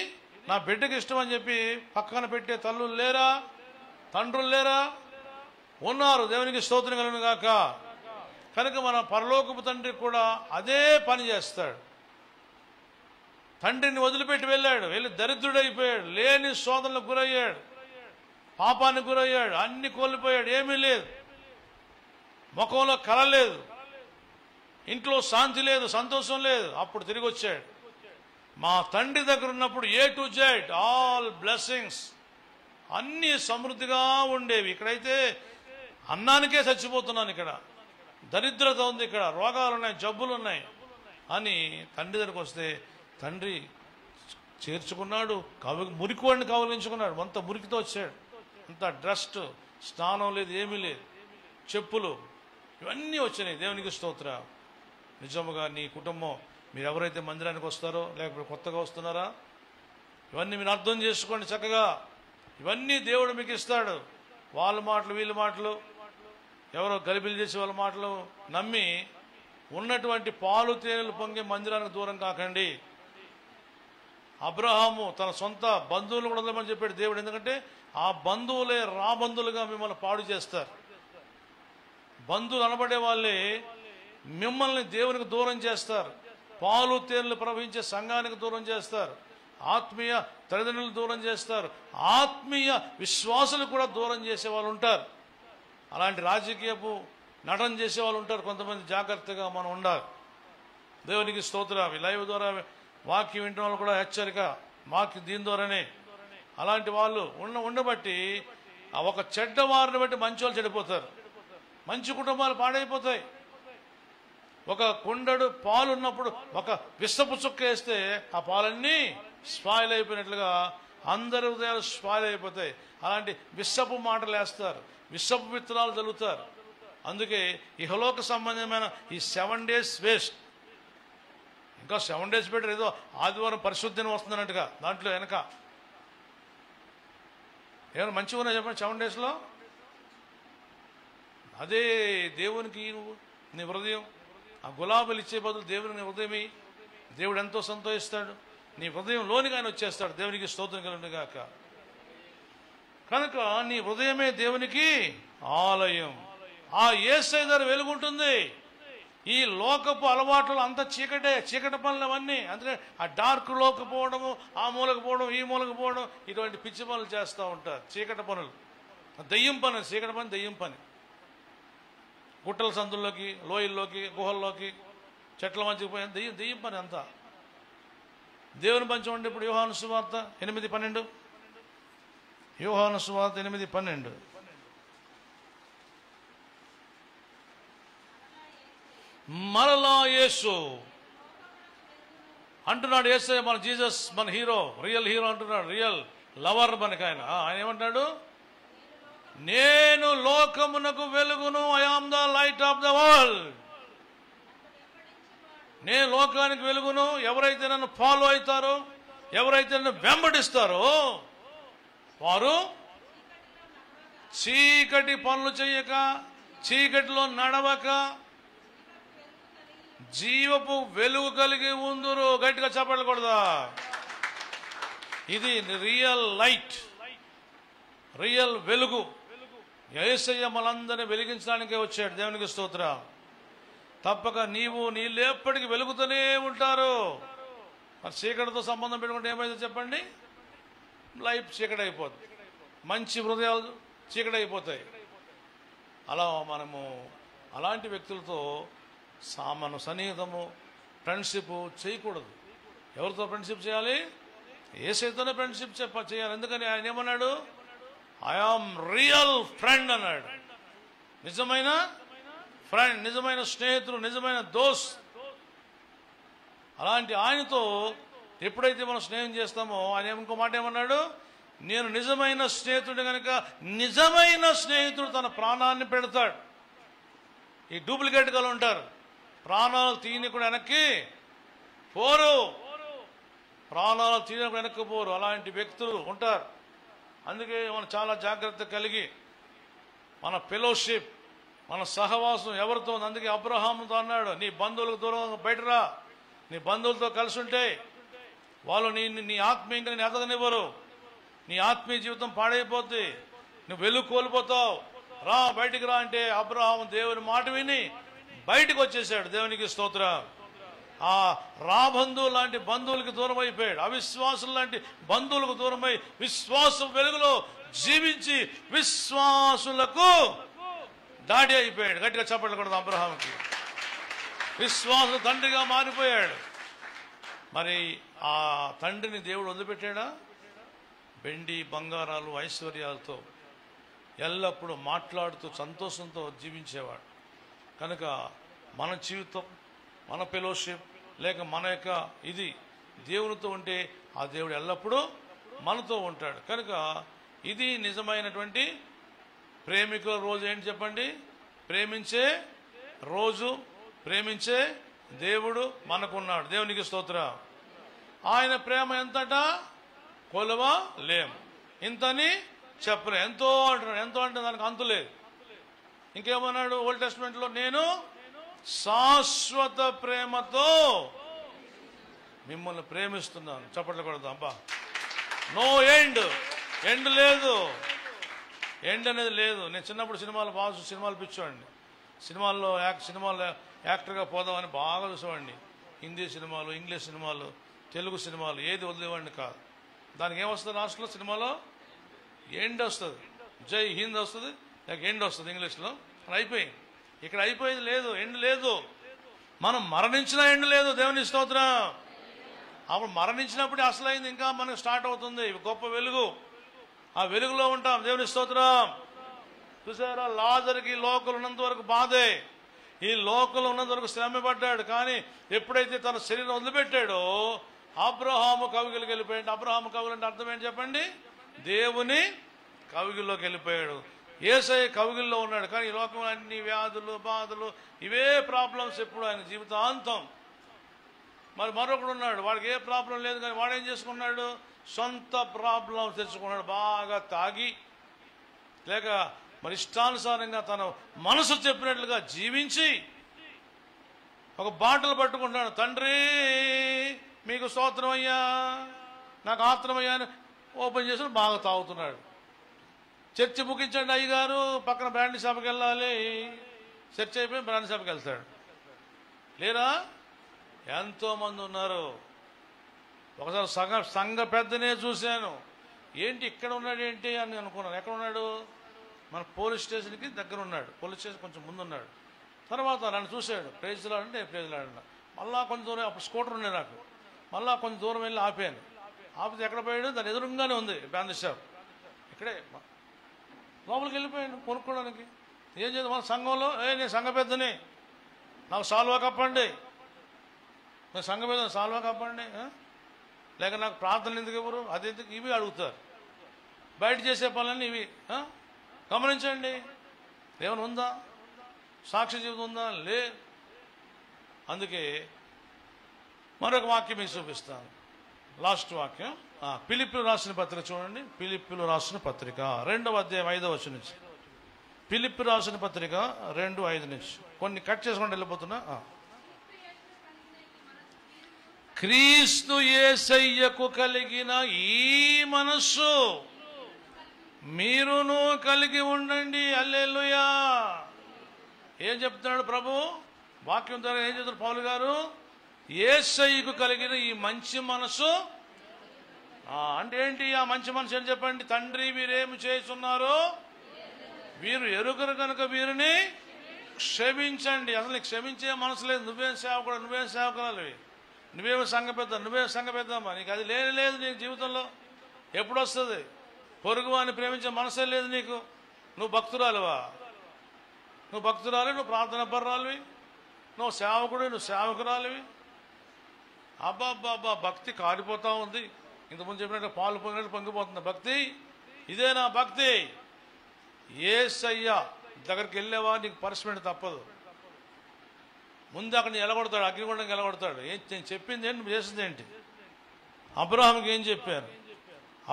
నా బిడ్డకి ఇష్టం అని చెప్పి పక్కన పెట్టే తల్లులు లేరా? తండ్రులు లేరా? ఉన్నారు. దేవునికి స్తోత్రం కలుగును గాక. కనుక మన పరలోకపు తండ్రి కూడా అదే పని చేస్తాడు. తండ్రిని వదిలిపెట్టి వెళ్ళాడు, వెళ్ళి దరిద్రుడైపోయాడు, లేని శోధనలకు గురయ్యాడు, పాపానికి గురయ్యాడు, అన్ని కోల్పోయాడు, ఏమీ లేదు, ముఖంలో కళ లేదు, ఇంట్లో శాంతి లేదు, సంతోషం లేదు. అప్పుడు తిరిగి వచ్చాడు. మా తండ్రి దగ్గర ఉన్నప్పుడు A to Z all blessings అన్నీ సమృద్ధిగా ఉండేవి. ఇక్కడైతే అన్నానికే చచ్చిపోతున్నాను, ఇక్కడ దరిద్రత ఉంది, ఇక్కడ రోగాలు ఉన్నాయి, జబ్బులు ఉన్నాయి అని తండ్రి దగ్గరకు వస్తే తండ్రి చేర్చుకున్నాడు. మురికివాడిని కౌలించుకున్నాడు. అంత మురికితో వచ్చాడు. అంత డ్రెస్ట్, స్నానం లేదు, ఏమీ లేదు, చెప్పులు ఇవన్నీ వచ్చినాయి. దేవునికి స్తోత్ర. నిజముగా నీ కుటుంబం మీరు ఎవరైతే మందిరానికి వస్తారో లేకపోతే కొత్తగా వస్తున్నారా, ఇవన్నీ మీరు అర్థం చేసుకోండి చక్కగా. ఇవన్నీ దేవుడు మీకు ఇస్తాడు. వాళ్ళ మాటలు వీళ్ళ మాటలు ఎవరో గలిబిలి చేసే వాళ్ళ మాటలు నమ్మి ఉన్నటువంటి పాలు తేనెలు పొంగే మందిరానికి దూరం కాకండి. అబ్రహాము తన సొంత బంధువులు కూడా వదలమని చెప్పాడు దేవుడు. ఎందుకంటే ఆ బంధువులే రాబంధువులుగా మిమ్మల్ని పాడు చేస్తారు. బంధువులు అనబడే వాళ్ళే మిమ్మల్ని దేవునికి దూరం చేస్తారు. పాలు తేనెలు ప్రవహించే సంఘానికి దూరం చేస్తారు. ఆత్మీయ తల్లిదండ్రులు దూరం చేస్తారు. ఆత్మీయ విశ్వాసులు కూడా దూరం చేసే వాళ్ళు ఉంటారు. అలాంటి రాజకీయపు నటన చేసే వాళ్ళు ఉంటారు కొంతమంది. జాగ్రత్తగా మనం ఉండాలి. దేవునికి స్తోత్రం. లైవ్ ద్వారా వాక్యం వింటున్న వాళ్ళు కూడా హెచ్చరిక. మాకు దీని ద్వారానే అలాంటి వాళ్ళు ఉండబట్టి ఒక చెడ్డ వారిని బట్టి మంచి వాళ్ళు చెడిపోతారు, మంచి కుటుంబాలు పాడైపోతాయి. ఒక కుండడు పాలు ఉన్నప్పుడు ఒక విషపు చుక్క వేస్తే ఆ పాలన్నీ స్పాయిల్ అయిపోయినట్లుగా అందరి హృదయాలు స్పాయిల్ అయిపోతాయి. అలాంటి విషపు మాటలు వేస్తారు, విషపు విత్తనాలు చల్లుతారు. అందుకే ఇహలోక సంబంధమైన ఈ 7 days వేస్ట్. ఇంకా 7 days బెటర్. ఏదో ఆదివారం పరిశుద్ధిని వస్తుందన్నట్టుగా దాంట్లో వెనక ఏమైనా మంచిగా ఉన్నాయి చెప్పండి 7 daysలో. అదే దేవునికి నువ్వు నీ హృదయం ఆ గులాబీలు ఇచ్చే బదులు దేవునికి నీ హృదయమి. దేవుడు ఎంతో సంతోషిస్తాడు. నీ హృదయం లోనికి ఆయన వచ్చేస్తాడు. దేవునికి స్తోత్రం కలుగును గాక. కనుక నీ హృదయమే దేవునికి ఆలయం. ఆ యేసయ్య దగ్గర వెలుగుంటుంది. ఈ లోకపు అలవాట్లు అంత చీకటి పనులు అవన్నీ. అందుకని ఆ డార్క్ లోకి పోవడము, ఆ మూలకు పోవడం, ఈ మూలకు పోవడం, ఇటువంటి పిచ్చి పనులు చేస్తూ ఉంటారు. చీకటి పనులు, దెయ్యం పని. చీకటి పని దెయ్యం పని. గుట్టల సందుల్లోకి, లోయల్లోకి, గుహల్లోకి, చెట్ల మధ్యకి పోయి దెయ్యం పని అంతా. దేవుని పంచం ఉంటే ఇప్పుడు యోహాను సువార్త 8:12. యోహాను సువార్త 8:12. మరలా యేసు అంటున్నాడు. యేసయ్య మన జీసస్, మన హీరో, రియల్ హీరో అంటున్నాడు. రియల్ లవర్ మనకి ఆయన. ఆయన ఏమంటాడు? నేను లోకమునకు వెలుగును. I am the light of the world. నేను లోకానికి వెలుగును. ఎవరైతే నన్ను ఫాలో అవుతారో, ఎవరైతే నన్ను వెంబడిస్తారో వారు చీకటి పనులు చేయక, చీకటిలో నడవక జీవపు వెలుగు కలిగి ఉందురు. గట్టిగా చెప్పకూడదా? ఇది రియల్ లైట్, రియల్ వెలుగు. యేసయ్య మనందరినీ వెలిగించడానికే వచ్చాడు. దేవునికి స్తోత్రం. తప్పక నీళ్ళు ఎప్పటికీ వెలుగుతూనే ఉంటారు. మరి చీకటితో సంబంధం పెట్టుకుంటే ఏమైందో చెప్పండి? లైఫ్ చీకటి అయిపోతుంది. మంచి హృదయాలు చీకటి అయిపోతాయి. అలా మనము అలాంటి వ్యక్తులతో మన సన్నిహితము, ఫ్రెండ్షిప్ చేయకూడదు. ఎవరితో ఫ్రెండ్షిప్ చేయాలి? యేసయ్యతోనే ఫ్రెండ్షిప్ చేయాలి. ఎందుకని ఆయన ఏమన్నాడు? ఐ ఆమ్ రియల్ ఫ్రెండ్ అన్నాడు. నిజమైన ఫ్రెండ్, నిజమైన స్నేహితుడు, నిజమైన దోస్త్. అలాంటి ఆయనతో ఎప్పుడైతే మనం స్నేహం చేస్తామో ఆయన ఇంకో మాట ఏమన్నాడు, నేను నిజమైన స్నేహితుడు కనుక నిజమైన స్నేహితుడు తన ప్రాణాన్ని పెడతాడు. ఈ డూప్లికేట్గా ఉంటారు, ప్రాణాలు తీయని కూడా వెనక్కి పోరు, ప్రాణాలు తీయని కూడా వెనక్కి పోరు, అలాంటి వ్యక్తులు ఉంటారు. అందుకే మనం చాలా జాగ్రత్త కలిగి మన ఫెలోషిప్, మన సహవాసం ఎవరితో ఉంది. అందుకే అబ్రహాముతో అన్నాడు, నీ బంధువులకు దూరంగా బయటరా, నీ బంధువులతో కలిసి ఉంటే వాళ్ళు నీ ఆత్మీయంగా నేను ఎదగనివ్వరు, నీ ఆత్మీయ జీవితం పాడైపోద్ది, నువ్వు వెలుగు కోల్పోతావు, రా బయటికి రా అంటే అబ్రహాము దేవుని మాట విని బయటకు వచ్చేసాడు. దేవునికి స్తోత్రం. ఆ రాబంధువు లాంటి బంధువులకి దూరం అయిపోయాడు, అవిశ్వాసులు లాంటి బంధువులకు దూరమై విశ్వాసం వెలుగులో జీవించి విశ్వాసులకు డాడీ అయిపోయాడు. గట్టిగా చప్పట్లు కొడదాం అబ్రహాముకి. విశ్వాస తండ్రిగా మారిపోయాడు. మరి ఆ తండ్రిని దేవుడు వదిలిపెట్టాడా? వెండి బంగారాలు ఐశ్వర్యాలతో ఎల్లప్పుడూ మాట్లాడుతూ సంతోషంతో జీవించేవాడు. కనుక మన జీవితం, మన ఫెలోషిప్ లేక మన యొక్క ఇది దేవునితో ఉంటే ఆ దేవుడు ఎల్లప్పుడూ మనతో ఉంటాడు. కనుక ఇది నిజమైనటువంటి ప్రేమికుల రోజు. ఏంటి చెప్పండి? ప్రేమించే రోజు, ప్రేమించే దేవుడు మనకున్నాడు. దేవునికి స్తోత్రం. ఆయన ప్రేమ ఎంతట కొలవా లేం, ఇంతని చెప్పలే. ఎంతో అంటున్నాడు, ఎంతో అంటే దానికి అంతు లేదు. ఇంకేమన్నాడు ఓల్డ్ టెస్ట్మెంట్ లో? నేను శాశ్వత ప్రేమతో మిమ్మల్ని ప్రేమిస్తున్నాను. చప్పట్లు కొడదాం. అబ్బా, నో ఎండ్, ఎండ్ లేదు, ఎండ్ అనేది లేదు. నేను చిన్నప్పుడు సినిమాలు పిచ్చేవాడిని. సినిమాల్లో యాక్టర్గా పోదామని బాగా చూసేవాడిని. హిందీ సినిమాలు, ఇంగ్లీష్ సినిమాలు, తెలుగు సినిమాలు ఏది వదిలేవాడిని కాదు. దానికి ఏమొస్తుంది లాస్ట్లో? సినిమాలో ఎండ్ వస్తుంది, జై హింద్ వస్తుంది, లేక ఎండ్ వస్తుంది ఇంగ్లీష్లో. అయిపోయింది. ఇక్కడ అయిపోయింది లేదు, ఎండ్ లేదు. మనం మరణించిన ఎండ్ లేదు. దేవుని స్తోత్రం. అప్పుడు మరణించినప్పుడు అసలైంది ఇంకా మనకు స్టార్ట్ అవుతుంది గొప్ప వెలుగు. ఆ వెలుగులో ఉంటాం. దేవుని స్తోత్రం. చూసారా, లాజరుకి లోకలు ఉన్నంత వరకు బాధే, ఈ లోకలు ఉన్నంత వరకు శ్రమ పడ్డాడు. కానీ ఎప్పుడైతే తన శరీరం వదిలిపెట్టాడో అబ్రహాము కవిగిలోకి వెళ్ళిపోయాడు. అబ్రహాము కవులు అంటే అర్థం ఏంటి చెప్పండి? దేవుని కవిగిల్లోకి వెళ్ళిపోయాడు. యేసయ్య కవిగిల్లో ఉన్నాడు. కానీ ఈ లోకంలో అన్ని వ్యాధులు, బాధలు, ఇవే ప్రాబ్లమ్స్ ఎప్పుడు ఆయన జీవితాంతం. మరి మరొకడు ఉన్నాడు, వాడికి ఏ ప్రాబ్లం లేదు, కానీ వాడు ఏం చేసుకున్నాడు? సొంత ప్రాబ్లమ్స్ తెచ్చుకున్నాడు. బాగా తాగి లేక మరి ఇష్టానుసారంగా తన మనసు చెప్పినట్లుగా జీవించి ఒక బాటలు పట్టుకుంటున్నాడు. తండ్రి మీకు స్తోత్రం అయ్యా, నాకు ఆత్రం అయ్యా అని ఓపెన్ చేసి బాగా తాగుతున్నాడు. చర్చి ముగించండి అయ్యగారు, పక్కన బ్రాండ్ షాప్కి వెళ్ళాలి. చర్చ్ అయిపోయి బ్రాండ్ షాప్కి వెళ్తాడు. లేరా? ఎంతోమంది ఉన్నారు. ఒకసారి సంఘ పెద్దనే చూశాను. ఏంటి ఇక్కడ ఉన్నాడు ఏంటి అని అనుకున్నాను. ఎక్కడ ఉన్నాడు? మన పోలీస్ స్టేషన్కి దగ్గర ఉన్నాడు. పోలీస్ స్టేషన్ కొంచెం ముందు ఉన్నాడు. తర్వాత నన్ను చూశాడు. ప్రైజ్లా అంటే ప్రైజ్లా అన్నా. మళ్ళా కొంచెం దూరం, అప్పుడు స్కూటర్ ఉండే నాకు, మళ్ళా కొంచెం దూరం వెళ్ళి ఆపాను. ఆపితే ఎక్కడ పోయాడు? దాని ఎదురుగానే ఉంది బ్రాండ్ షాప్. ఇక్కడే లోపలికి వెళ్ళిపోయాను కొనుక్కోవడానికి. ఏం చేద్దాం? మన సంఘంలో నేను సంఘ పెద్దని, నాకు సాల్వా కప్పండి, నేను సంఘ పెద్ద సాల్వా కప్పండి, లేక నాకు ప్రార్థనలు ఎందుకు ఇవ్వరు, అది ఎందుకు, ఇవి అడుగుతారు. బయట చేసే పనులన్నీ ఇవి. గమనించండి. ఏమైనా ఉందా? సాక్షి జీవితం ఉందా? లే. అందుకే మరొక వాక్యం మీకు చూపిస్తాను. లాస్ట్ వాక్యం ఫిలిప్పీలు రాసిన పత్రిక చూడండి. ఫిలిప్పీలు రాసిన పత్రిక 2వ అధ్యాయం 5వ వచనం నుంచి. ఫిలిప్పీ రాసిన పత్రిక 2:5 నుంచి. కొన్ని కట్ చేసుకుంటూ వెళ్ళిపోతున్నా. క్రీస్తు యేసయ్యకు కలిగిన ఈ మనస్సు మీరును కలిగి ఉండండి. హల్లెలూయా. ఏం చెప్తున్నాడు ప్రభు? వాక్యం ద్వారా ఏం చెప్తారు పౌలు గారు? యేసయ్యకు కలిగిన ఈ మంచి మనసు అంటే ఏంటి? ఆ మంచి మనసు ఏంటి చెప్పండి? తండ్రి వీరేమి చేస్తున్నారో వీరు ఎరుగరు కనుక వీరిని క్షమించండి. అసలు క్షమించే మనసు లేదు. నువ్వేం సేవకుడు, నువ్వేం సేవకురాలు, నువ్వేమో సంఘ పెద్ద, నువ్వేం సంఘ పెద్దమ్మా, నీకు అది లేదు నీ జీవితంలో. ఎప్పుడు వస్తుంది? పొరుగు అని ప్రేమించే మనసే లేదు నీకు. నువ్వు భక్తురాలువా? నువ్వు భక్తురాలి, నువ్వు ప్రార్థన పర్రాలివి, నువ్వు సేవకుడు, నువ్వు సేవకురాలివి. అబ్బాబ్బాబ్బా భక్తి కారిపోతా ఉంది. ఇంతకుముందు చెప్పినట్టు పాలు పొంగినట్టు పొంగిపోతుంది భక్తి. ఇదేనా భక్తి? యేసయ్య దగ్గరికి వెళ్ళేవా నీకు పనిష్మెంట్ తప్పదు. ముందు అక్కడ ఎలగొడతాడు, అగ్నిగుండంగా ఎలగొడతాడు. నేను చెప్పింది ఏంటి, నువ్వు చేసింది ఏంటి? అబ్రహాంకి ఏం చెప్పాను?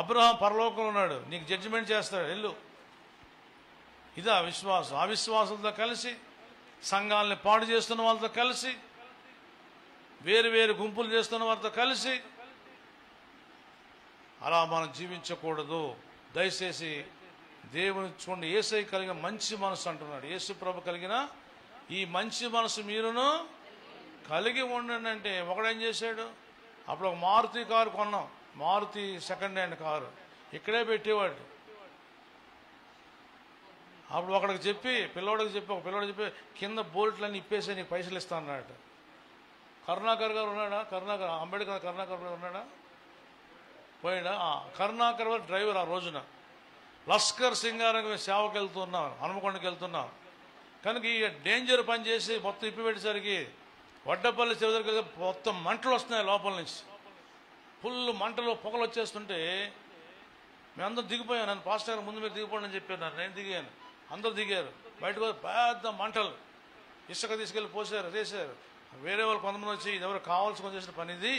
అబ్రహాం పరలోకంలో ఉన్నాడు, నీకు జడ్జిమెంట్ చేస్తాడు, వెళ్ళు. ఇదా విశ్వాసం. అవిశ్వాసంతో కలిసి, సంఘాలని పాడు చేస్తున్న వాళ్ళతో కలిసి, వేరు వేరు గుంపులు చేస్తున్న వారితో కలిసి అలా మనం జీవించకూడదు. దయచేసి దేవుని చూడండి, యేసయ్య కలిగిన మంచి మనసు అంటున్నాడు. యేసు ప్రభు కలిగిన ఈ మంచి మనసు మీరును కలిగి ఉండండి అంటే, ఒకడేం చేశాడు? అప్పుడు ఒక మారుతి కారు కొన్నాం, మారుతి సెకండ్ హ్యాండ్ కారు, ఇక్కడే పెట్టేవాడు. అప్పుడు ఒకడికి చెప్పి, ఒక పిల్లోడికి చెప్పి కింద బోల్ట్లన్నీ ఇప్పేసి నీకు పైసలు ఇస్తాను అన్నాడు. కరుణాకర్ గారు ఉన్నాడా? అంబేద్కర్ కరుణాకర్ గారు ఉన్నాడా? పోయాడా? కరుణాకర్ గారు డ్రైవర్. ఆ రోజున లస్కర్ సింగారంగా సేవకి వెళ్తున్నాం, హనుమకొండకి వెళ్తున్నాం. కనుక ఈ డేంజర్ పని చేసి మొత్తం ఇప్పిపెట్టేసరికి వడ్డపల్లి చివరికి మొత్తం మంటలు వస్తున్నాయి లోపల నుంచి. ఫుల్ మంటలు పొగలు వచ్చేస్తుంటే మేమందరం దిగిపోయాం. నన్ను పాస్టర్ గారు ముందు మీరు దిగిపోండి అని చెప్పాను. నేను దిగాను, అందరూ దిగారు. బయటకు పెద్ద మంటలు, ఇసుక తీసుకెళ్ళి పోసారు, చేశారు. వేరే వాళ్ళు కొంతమంది వచ్చి ఇది ఎవరు కావాల్సుకొని చేసిన పని, ఇది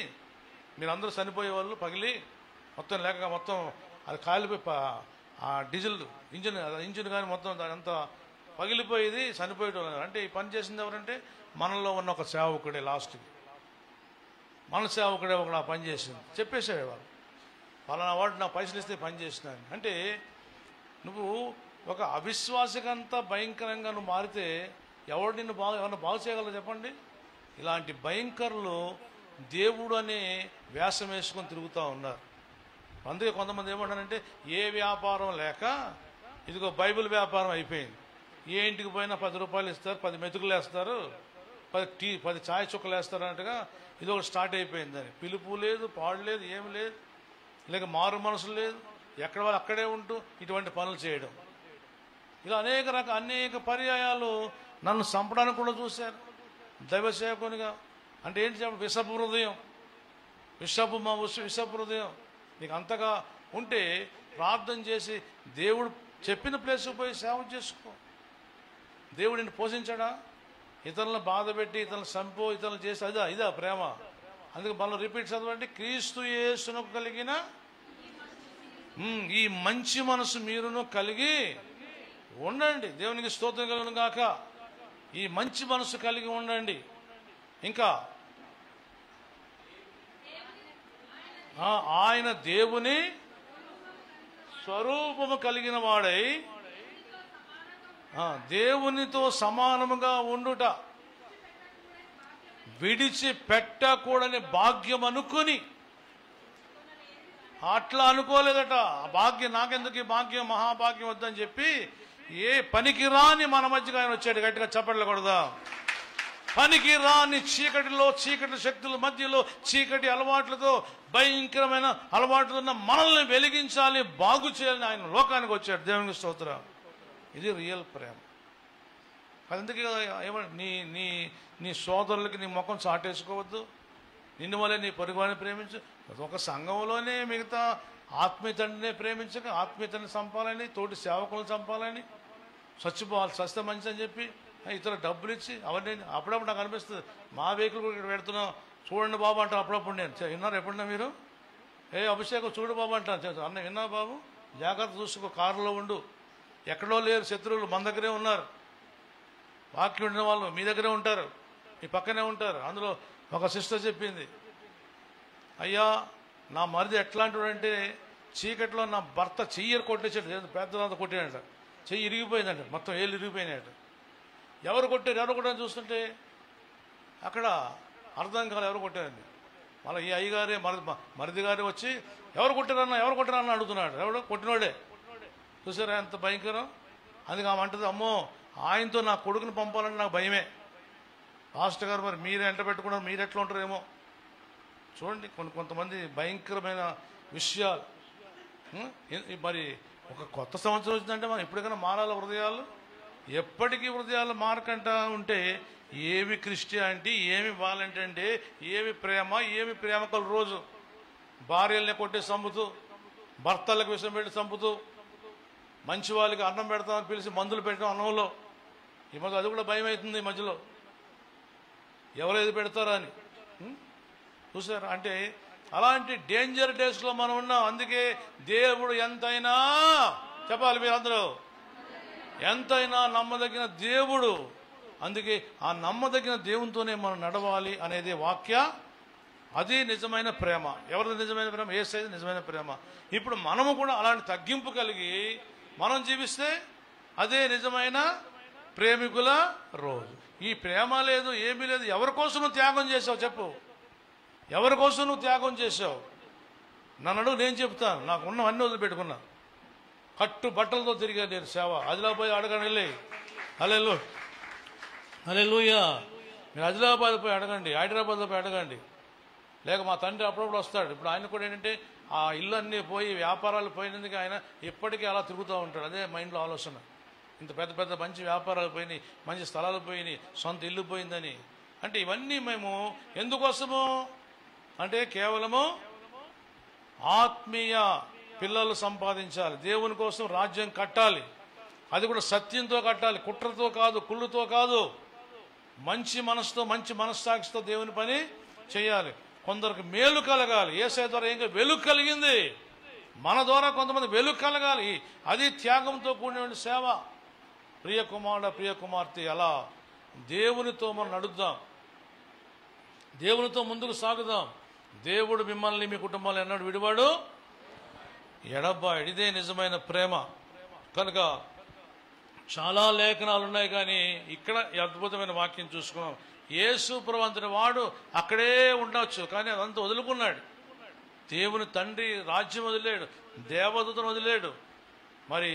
మీరందరూ చనిపోయేవాళ్ళు, పగిలి మొత్తం లేక మొత్తం అది కాలిపోయి ఆ డీజిల్ ఇంజిన్ కానీ మొత్తం అంతా పగిలిపోయేది, చనిపోయేటోళ్ళు. అంటే ఈ పని చేసింది ఎవరంటే మనలో ఉన్న ఒక సేవకుడే. లాస్ట్కి మన సేవకుడే ఒక నా పని చేసింది చెప్పేసాడు. వాళ్ళు పలానా వాడు నా పైసలు ఇస్తే పని చేసినాను అంటే, నువ్వు ఒక అవిశ్వాసకంతా భయంకరంగా నువ్వు మారితే ఎవరు నిన్ను ఎవరిని బాగు చేయగలరు చెప్పండి? ఇలాంటి భయంకరులు దేవుడు అనే వేషం వేసుకొని తిరుగుతూ ఉన్నారు. అందుకే కొంతమంది ఏమంటారంటే, ఏ వ్యాపారం లేక ఇదిగో బైబిల్ వ్యాపారం అయిపోయింది. ఏ ఇంటికి పోయినా 10 రూపాయలు ఇస్తారు, 10 మెతుకులు వేస్తారు, 10 ఛాయ్ చుక్కలు వేస్తారు అన్నట్టుగా ఇది ఒకటి స్టార్ట్ అయిపోయిందని. పిలుపు లేదు, పాడు లేదు, ఏమి లేదు, లేక మారు మనసు లేదు, ఎక్కడ వాళ్ళు అక్కడే ఉంటూ ఇటువంటి పనులు చేయడం. ఇలా అనేక పర్యాయాలు నన్ను చంపడానికి కూడా చూశారు దైవ సేవకునిగా. అంటే ఏంటి చెప్పండి? విషపు హృదయం, విషపు హృదయం నీకు అంతగా ఉంటే ప్రార్థన చేసి దేవుడు చెప్పిన ప్లేస్కి పోయి సేవ చేసుకో. దేవుడు నిన్ను పోషించాడా? ఇతరులను బాధ పెట్టి, ఇతరులను చంపో, ఇతరులు చేసి ఇదా ప్రేమ? అందుకే మనం రిపీట్ చదవండి. క్రీస్తు యేసునకు కలిగిన ఈ మంచి మనసు మీరును కలిగి ఉండండి. దేవునికి స్తోత్రం కలుగును గాక. ఈ మంచి మనసు కలిగి ఉండండి. ఇంకా ఆయన దేవుని స్వరూపము కలిగిన వాడై దేవునితో సమానముగా ఉండుట విడిచిపెట్టకూడని భాగ్యం అనుకుని, అట్లా అనుకోలేదట. ఆ భాగ్యం నాకెందుకు, ఈ భాగ్యం మహాభాగ్యం వద్దని చెప్పి ఏ పనికిరాని మన మధ్యగా ఆయన వచ్చాడు. గట్టిగా చప్పట్లు కొడదా. పనికిరాని చీకటి శక్తుల మధ్యలో, చీకటి అలవాట్లతో, భయంకరమైన అలవాట్లు ఉన్న మనల్ని వెలిగించాలి, బాగు చేయాలని ఆయన లోకానికి వచ్చాడు. దేవునికి స్తోత్రం. ఇది రియల్ ప్రేమ. అందుకే ఏమంటే నీ సోదరులకి నీ ముఖం చాటేసుకోవద్దు. నిన్ను వల్లే నీ పొరుగువారిని ప్రేమించు. ఒక సంఘంలోనే మిగతా ఆత్మీయతనే ప్రేమించక, ఆత్మీయతని చంపాలని, తోటి సేవకులను చంపాలని, చచ్చిపోవాలి, చస్తే మంచి అని చెప్పి ఇతర డబ్బులు ఇచ్చి అవన్నీ. అప్పుడప్పుడు నాకు అనిపిస్తుంది, మా వెహికల్ కూడా ఇక్కడ పెడుతున్నాం చూడండి బాబు అంటాను అప్పుడప్పుడు. నేను విన్నారు ఎప్పుడన్నా మీరు? అభిషేకం చూడు బాబు అంటాను. అన్న విన్నా బాబు, జాగ్రత్త చూసుకో, కారులో ఉండు, ఎక్కడో లేరు శత్రువులు, మన దగ్గరే ఉన్నారు. వాక్యం ఉండిన వాళ్ళు మీ దగ్గరే ఉంటారు, మీ పక్కనే ఉంటారు. అందులో ఒక సిస్టర్ చెప్పింది, అయ్యా నా మరిది ఎట్లాంటి అంటే చీకట్లో నా భర్త చెయ్యరు కొట్టేసాడు, పెద్దదంతా కొట్టాడంట, చెయ్యి ఇరిగిపోయిందంట, మొత్తం ఏళ్ళు ఇరిగిపోయినాయట. ఎవరు కొట్టారని చూస్తుంటే అక్కడ అర్థం కాదు ఎవరు కొట్టారని. మళ్ళీ ఈ అయ్యగారే మరిది గారే వచ్చి ఎవరు కొట్టారన్న అడుగుతున్నాడు. ఎవడు కొట్టినోడే. చూసారా ఎంత భయంకరం. అందుకే ఆమె అంటది, అమ్మో ఆయనతో నా కొడుకుని పంపాలని నాకు భయమే. పాస్టర్ గారు మరి మీరు ఎంట పెట్టుకున్నారు, మీరు ఎట్లా ఉంటారేమో చూడండి. కొంతమంది భయంకరమైన విషయాలు. మరి ఒక కొత్త సంవత్సరం వచ్చిందంటే మనం ఇప్పటికైనా మారాలి హృదయాలు. ఎప్పటికీ హృదయాలు మారకంటా ఉంటే ఏమి క్రిస్టియానిటీ, ఏమి వాలంటీ అంటే, ఏమి ప్రేమ, ఏమి ప్రేమకలు రోజు భార్యల్ని కొట్టి చంపుతూ, భర్తలకు విషయం పెట్టి చంపుతూ, మంచి వాళ్ళకి అన్నం పెడతామని పిలిచి మందులు పెట్టడం అన్నంలో. ఈ మధ్య అది కూడా భయం అవుతుంది. ఈ మధ్యలో ఎవరేది పెడతారా అని చూసారు. అంటే అలాంటి డేంజర్ డేస్లో మనం ఉన్నాం. అందుకే దేవుడు ఎంతైనా చెప్పాలి మీరు అందరూ, ఎంతైనా నమ్మదగిన దేవుడు. అందుకే ఆ నమ్మదగిన దేవునితోనే మనం నడవాలి అనేది వాక్య. అది నిజమైన ప్రేమ. ఎవరిది నిజమైన ప్రేమ? యేసయ్యది నిజమైన ప్రేమ. ఇప్పుడు మనము కూడా అలాంటి తగ్గింపు కలిగి మనం జీవిస్తే అదే నిజమైన ప్రేమికుల రోజు. ఈ ప్రేమ లేదు, ఏమీ లేదు. ఎవరి కోసం నువ్వు త్యాగం చేసావు చెప్పు? ఎవరి కోసం నువ్వు త్యాగం చేసావు? నన్ను అడుగు, నేను చెప్తాను. నాకు ఉన్న అన్ని వదిలిపెట్టుకున్నా. కట్టు బట్టలతో తిరిగా నేను సేవ. ఆదిలాబాద్ పోయి అడగండి వెళ్ళి. హల్లెలూయా. మీరు ఆదిలాబాద్ పోయి అడగండి, హైదరాబాద్లో పోయి అడగండి. లేక మా తండ్రి అప్పుడప్పుడు వస్తాడు. ఇప్పుడు ఆయన కూడా ఏంటంటే ఆ ఇల్లు అన్నీ పోయి వ్యాపారాలు పోయినందుకు ఆయన ఇప్పటికీ అలా తిరుగుతూ ఉంటాడు. అదే మైండ్లో ఆలోచన. ఇంత పెద్ద పెద్ద మంచి వ్యాపారాలు పోయినాయి, మంచి స్థలాలు పోయినాయి, సొంత ఇల్లు పోయిందని. అంటే ఇవన్నీ మేము ఎందుకోసము అంటే కేవలము ఆత్మీయ పిల్లలు సంపాదించాలి, దేవుని కోసం రాజ్యం కట్టాలి. అది కూడా సత్యంతో కట్టాలి, కుట్రతో కాదు, కుళ్ళుతో కాదు. మంచి మనసుతో, మంచి మనస్సాక్షితో దేవుని పని చేయాలి. కొందరికి మేలు కలగాలి. యేసయ్య ద్వారా ఇంకా వెలుగు కలిగింది, మన ద్వారా కొంతమంది వెలుగు కలగాలి. అది త్యాగంతో కూడిన సేవ. ప్రియ కుమారుడు, ప్రియ కుమార్తె, అలా దేవునితో మనం నడుద్దాం, దేవునితో ముందుకు సాగుదాం. దేవుడు మిమ్మల్ని, మీ కుటుంబాలు ఎన్నడూ విడివాడు, ఎడబాయుడు. ఇదే నిజమైన ప్రేమ. కనుక చాలా లేఖనాలు ఉన్నాయి, కానీ ఇక్కడ ఈ అద్భుతమైన వాక్యం చూసుకున్నాం. యేసు ప్రభువంతుని వాడు అక్కడే ఉండొచ్చు, కానీ అదంతా వదులుకున్నాడు. దేవుని తండ్రి రాజ్యం వదిలేడు, దేవదూతను వదిలేడు. మరి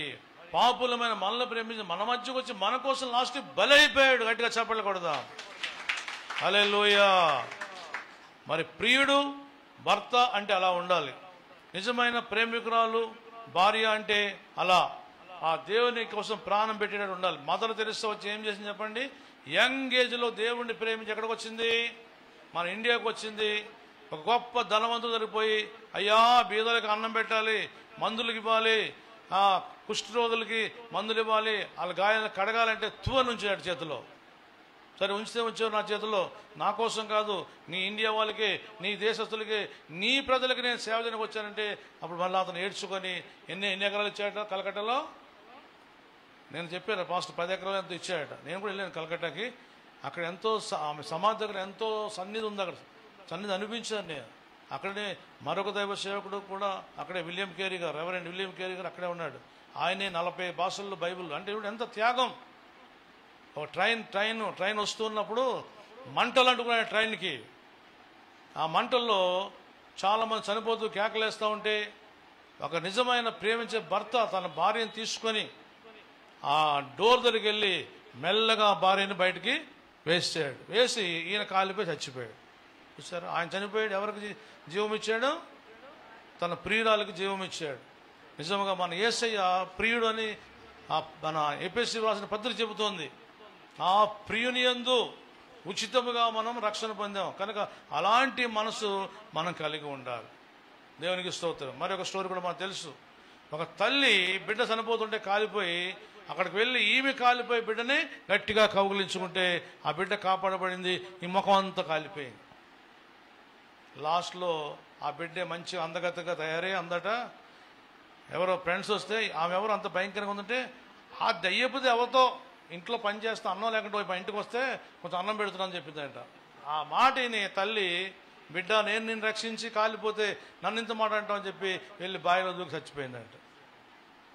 పాపులమైన మనల్ని ప్రేమించి మన మధ్యకు వచ్చి మన కోసం లాస్ట్ బలైపోయాడు. గట్టిగా చప్పట్లు కొడదాం. హల్లెలూయా. మరి ప్రియుడు భర్త అంటే అలా ఉండాలి. నిజమైన ప్రేమికురాలు భార్య అంటే అలా ఆ దేవుని కోసం ప్రాణం పెట్టేటట్టు ఉండాలి. మదర్ తెరెసా వచ్చి ఏం చేసింది చెప్పండి? యంగ్ ఏజ్లో దేవుణ్ణి ప్రేమించి ఎక్కడికి వచ్చింది? మన ఇండియాకు వచ్చింది. ఒక గొప్ప ధనవంతుడు జరిగిపోయి, అయ్యా బీదలకు అన్నం పెట్టాలి, మందులకు ఇవ్వాలి, కుష్ఠరోగులకి మందులు ఇవ్వాలి, వాళ్ళ గాయాలను కడగాలంటే తువ నుంచాడు చేతిలో. సరే ఉంచితే ఉంచావు నా చేతిలో, నా కోసం కాదు, నీ ఇండియా వాళ్ళకి, నీ దేశస్తులకి, నీ ప్రజలకి నేను సేవ చేయడానికి వచ్చానంటే అప్పుడు మళ్ళీ అతను ఏడ్చుకొని ఎన్ని ఎకరాలు ఇచ్చాడట కలకట్టాలో. నేను చెప్పాను పాస్ట్ 10 ఎకరాలు ఎంతో ఇచ్చాడట. నేను కూడా వెళ్ళాను కలకట్టాకి. అక్కడ ఎంతో ఆమె సమాధి దగ్గర ఎంతో సన్నిధి ఉంది. అక్కడ సన్నిధి అనిపించాను నేను. అక్కడనే మరొక దైవ సేవకుడు కూడా అక్కడే విలియం కేరీ గారు, రెవరెండ్ విలియం కేరీ గారు అక్కడే ఉన్నాడు. ఆయనే 40 భాషల్లో బైబిల్. అంటే ఇప్పుడు ఎంత త్యాగం. ఒక ట్రైన్ వస్తున్నప్పుడు మంటలు అంటుకున్నాయి ట్రైన్కి. ఆ మంటల్లో చాలామంది చనిపోతూ కేకలేస్తూ ఉంటే ఒక నిజమైన ప్రేమించే భర్త తన భార్యను తీసుకొని ఆ డోర్ దగ్గరికి వెళ్ళి మెల్లగా భార్యను బయటికి వేసాడు. వేసి ఈయన కాలిపోయి చచ్చిపోయాడు. చూసారు, ఆయన చనిపోయాడు. ఎవరికి జీవం ఇచ్చాడు? తన ప్రియురాలకు జీవం ఇచ్చాడు. నిజంగా మన యేసయ్య ప్రియుడు అని మన ఎఫెసీ రాసిన పత్రిక చెబుతోంది. ఆ ప్రియుని యందు ఉచితముగా మనం రక్షణ పొందాం. కనుక అలాంటి మనసు మనం కలిగి ఉండాలి. దేవునికి స్తోత్రం. మరి ఒక స్టోరీ కూడా మనకు తెలుసు. ఒక తల్లి బిడ్డ చనిపోతుంటే కాలిపోయి అక్కడికి వెళ్ళి ఈమె కాలిపోయి బిడ్డని గట్టిగా కౌగిలించుకుంటే ఆ బిడ్డ కాపాడబడింది. ఈ ముఖం అంతా కాలిపోయింది. లాస్ట్లో ఆ బిడ్డే మంచి అందగతగా తయారై అందట ఎవరో ఫ్రెండ్స్ వస్తే ఆమె ఎవరు అంత భయంకరంగా ఉందంటే ఆ దయ్యపుది ఎవరితో ఇంట్లో పని చేస్తే అన్నం లేకుండా పోయి ఇంటికి వస్తే కొంచెం అన్నం పెడుతున్నాను చెప్పిందంట. ఆ మాటని తల్లి, బిడ్డ నేను నిన్ను రక్షించి కాలిపోతే నన్ను ఇంత మాట అంటావు అని చెప్పి వెళ్ళి బావిలో దూకి చచ్చిపోయిందంట.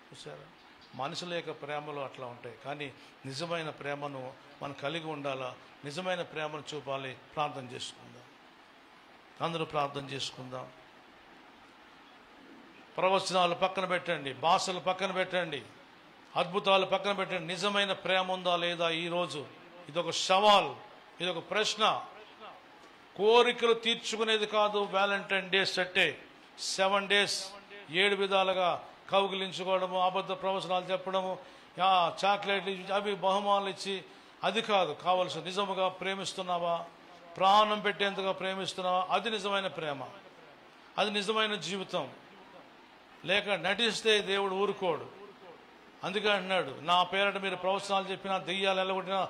చూసారా, మనుషుల యొక్క ప్రేమలు అట్లా ఉంటాయి. కానీ నిజమైన ప్రేమను మనం కలిగి ఉండాలా, నిజమైన ప్రేమను చూపాలి. ప్రార్థన చేసుకుందాం, అందరూ ప్రార్థన చేసుకుందాం. ప్రవచనాలు పక్కన పెట్టండి, భాషలు పక్కన పెట్టండి, అద్భుతాలు పక్కన పెట్టండి. నిజమైన ప్రేమ ఉందా లేదా ఈరోజు? ఇదొక సవాల్, ఇదొక ప్రశ్న. కోరికలు తీర్చుకునేది కాదు వ్యాలంటైన్ డేస్ అంటే 7 days 7 విధాలుగా కౌగిలించుకోవడము, అబద్ధ ప్రవచనాలు చెప్పడము, చాక్లెట్లు ఇచ్చి అవి బహుమానాలు ఇచ్చి అది కాదు కావలసిన. నిజముగా ప్రేమిస్తున్నావా, ప్రాణం పెట్టేంతగా ప్రేమిస్తున్నావా, అది నిజమైన ప్రేమ, అది నిజమైన జీవితం. లేక నటిస్తే దేవుడు ఊరుకోడు. అందుకే అంటున్నాడు, నా పేరట మీరు ప్రవచనాలు చెప్పినా, దెయ్యాలు ఎలగొట్టినా,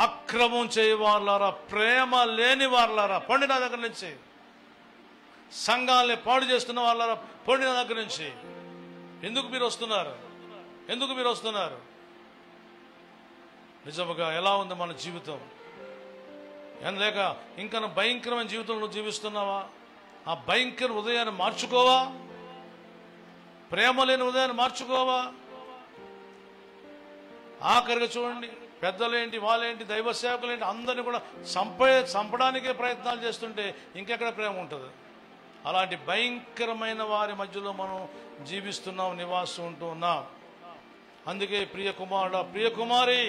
అక్రమం చేయవారులారా, ప్రేమ లేని వారులారా పొండి నా దగ్గర నుంచి. సంఘాలని పాడు చేస్తున్న వాళ్ళారా పొండి నా దగ్గర నుంచి. ఎందుకు మీరు వస్తున్నారు? ఎందుకు మీరు వస్తున్నారు? నిజముగా ఎలా ఉంది మన జీవితం? లేక ఇంకా భయంకరమైన జీవితం నువ్వు జీవిస్తున్నావా? ఆ భయంకర ఉదయాన్ని మార్చుకోవా? ప్రేమ లేని ఉదయాన్ని మార్చుకోవా? ఆఖరిగా చూడండి, పెద్దలేంటి, వాళ్ళేంటి, దైవ సేవకులేంటి, అందరినీ కూడా చంపడానికే ప్రయత్నాలు చేస్తుంటే ఇంకెక్కడ ప్రేమ ఉంటుంది? అలాంటి భయంకరమైన వారి మధ్యలో మనం జీవిస్తున్నాం, నివాసం ఉంటూ ఉన్నాం. అందుకే ప్రియ కుమారుడా, ప్రియ కుమారి,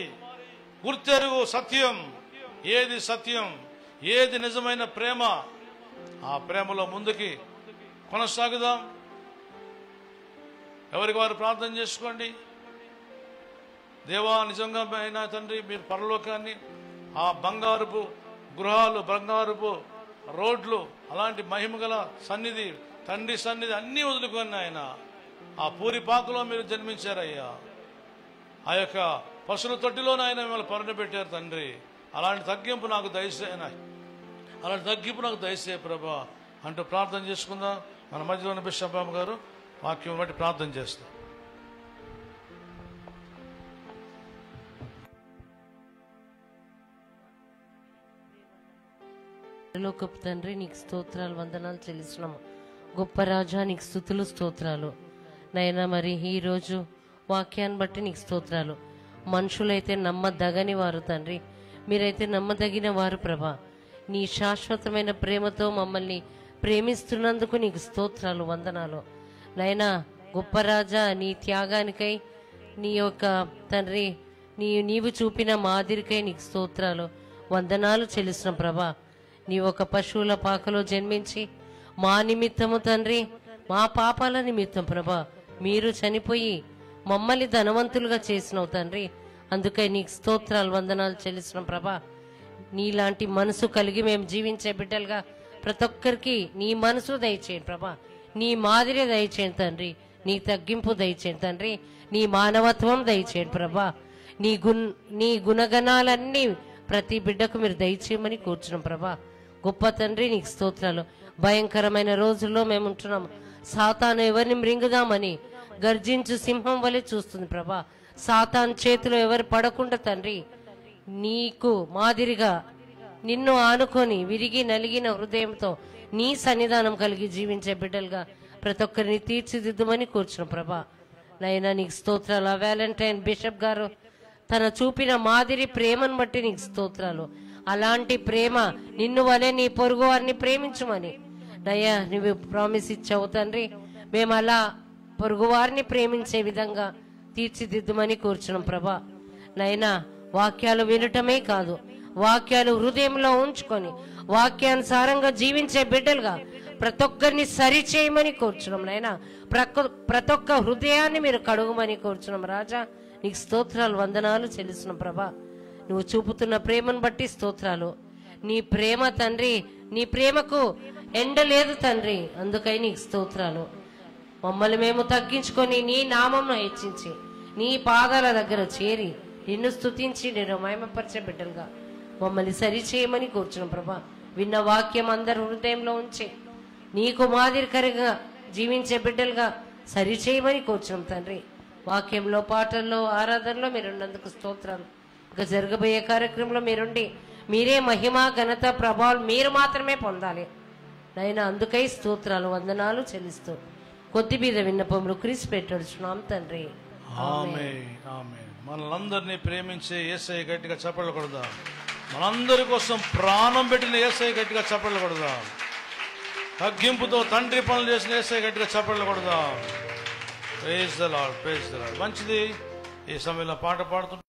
గుర్తెరుగు సత్యం. ఏది సత్యం, ఏది నిజమైన ప్రేమ, ఆ ప్రేమలో ముందుకి కొనసాగుదాం. ఎవరికి వారు ప్రార్థన చేసుకోండి. దేవా, నిజంగా అయినా తండ్రి, మీరు పరలోకాన్ని, ఆ బంగారుపు గృహాలు, బంగారుపు రోడ్లు, అలాంటి మహిమగల సన్నిధి, తండ్రి సన్నిధి అన్నీ వదులుకొని ఆయన ఆ పూరిపాకులో మీరు జన్మించారయ్యా. ఆ యొక్క పశుల తొట్టిలోనే ఆయన మిమ్మల్ని పరుండబెట్టారు తండ్రి. అలాంటి తగ్గింపు నాకు దయచేయనా, అలాంటి తగ్గింపు నాకు దయచేయ ప్రభా అంటూ ప్రార్థన చేసుకుందాం. మన మధ్యలోని బిషప్ బాబు గారు వాక్యం బట్టి ప్రార్థన చేస్తాం. లోకపు తండ్రి, నీకు స్తోత్రాలు, వందనాలు చెల్లిస్తున్నాము. గొప్ప రాజా, నీకు స్తుతులు, స్తోత్రాలు నైనా. మరి ఈరోజు వాక్యాన్ని బట్టి నీకు స్తోత్రాలు. మనుషులైతే నమ్మదగని వారు తండ్రి, మీరైతే నమ్మదగిన వారు ప్రభా. నీ శాశ్వతమైన ప్రేమతో మమ్మల్ని ప్రేమిస్తున్నందుకు నీకు స్తోత్రాలు, వందనాలు నైనా. గొప్ప రాజా, నీ త్యాగానికై, నీ యొక్క తండ్రి నీవు చూపిన మాదిరికై నీకు స్తోత్రాలు, వందనాలు చెల్లిస్తున్నాం ప్రభా. నీ ఒక పశువుల పాకలో జన్మించి మా నిమిత్తము తండ్రి, మా పాపాల నిమిత్తం ప్రభా మీరు చనిపోయి మమ్మల్ని ధనవంతులుగా చేసినావు తండ్రి. అందుకై నీకు స్తోత్రాలు, వందనాలు చెల్లిస్తున్నాం ప్రభా. నీలాంటి మనసు కలిగి మేము జీవించే బిడ్డలుగా ప్రతి ఒక్కరికి నీ మనసు దయచేయండి ప్రభా. నీ మాదిరి దయచేయండి తండ్రి. నీ తగ్గింపు దయచేయండి తండ్రి. నీ మానవత్వం దయచేయండి ప్రభా. నీ గుణగణాలన్నీ ప్రతి బిడ్డకు మీరు దయచేయమని కూర్చున్నాం ప్రభా. గొప్ప తండ్రి, నీకు స్తోత్రాలు. భయంకరమైన రోజుల్లో మేము ఉంటున్నాము. సాతాను ఎవరిని మృంగుదామని గర్జించు సింహం వలె చూస్తుంది ప్రభా. సాతాను చేతిలో ఎవరు పడకుండా తండ్రి, నీకు మాదిరిగా నిన్ను ఆనుకొని విరిగి నలిగిన హృదయంతో నీ సన్నిధానం కలిగి జీవించే బిడ్డలుగా ప్రతి ఒక్కరిని తీర్చిదిద్దుమని కూర్చున్నాం ప్రభా. నైనా నీకు స్తోత్రాలు. వ్యాలంటైన్ బిషప్ గారు తన చూపిన మాదిరి ప్రేమను బట్టి నీకు స్తోత్రాలు. అలాంటి ప్రేమ నిన్ను వలె నీ పొరుగు వారిని ప్రేమించమని నయ్యా నువ్వు ప్రామిస్ ఇచ్చావు తండ్రి. మేము అలా పొరుగు వారిని ప్రేమించే విధంగా తీర్చిదిద్దుమని కూర్చున్నాం ప్రభా. నైనా వాక్యాలు వినటమే కాదు, వాక్యాలు హృదయంలో ఉంచుకొని వాక్యానుసారంగా జీవించే బిడ్డలుగా ప్రతి ఒక్కరిని సరి చేయమని కూర్చున్నాం నైనా. ప్రతి ఒక్క హృదయాన్ని మీరు కడుగుమని కూర్చున్నాం రాజా. నీకు స్తోత్రాలు, వందనాలు చెల్లిస్తున్నాం ప్రభా. నువ్వు చూపుతున్న ప్రేమను బట్టి స్తోత్రాలు. నీ ప్రేమ తండ్రి, నీ ప్రేమకు ఎండ లేదు తండ్రి. అందుకై నీకు స్తోత్రాలు. మమ్మల్ని మేము తగ్గించుకొని నీ నామంను హెచ్చించి నీ పాదాల దగ్గర చేరి నిన్ను స్తుతించి నేను మహిమపరిచే బిడ్డలుగా మమ్మల్ని సరిచేయమని కూర్చున్నాం ప్రభా. విన్న వాక్యం అందరి హృదయంలో ఉంచి నీకు మాదిరికరంగా జీవించే బిడ్డలుగా సరిచేయమని కూర్చున్నాం తండ్రి. వాక్యంలో, పాటల్లో, ఆరాధనలో మీరున్నందుకు స్తోత్రాలు. ఇక జరగబోయే కార్యక్రమంలో మీరుండి మీరే మహిమ, ఘనత, ప్రభావం మీరు మాత్రమే పొందాలి నైనా. అందుకై స్తోత్రాలు, వందనాలు చెల్లిస్తూ కొద్ది మీద విన్నపములు క్రీస్తు పెట్టడుచున్నాం తండ్రి. ఆమేన్, ఆమేన్. మనలందరినీ ప్రేమించే యేసయ్య గట్టిగా చప్పట్లు కొడదాం. మనందరి కోసం ప్రాణం పెట్టిన యేసయ్య గట్టిగా చప్పట్లు కొడదాం. తగ్గింపుతో తండ్రి పనులు చేసిన యేసయ్య గట్టిగా చప్పట్లు కొడదాం. Praise the Lord, praise the Lord. మంచిది. ఈ సమయంలో పాట పాడుతుంటాం.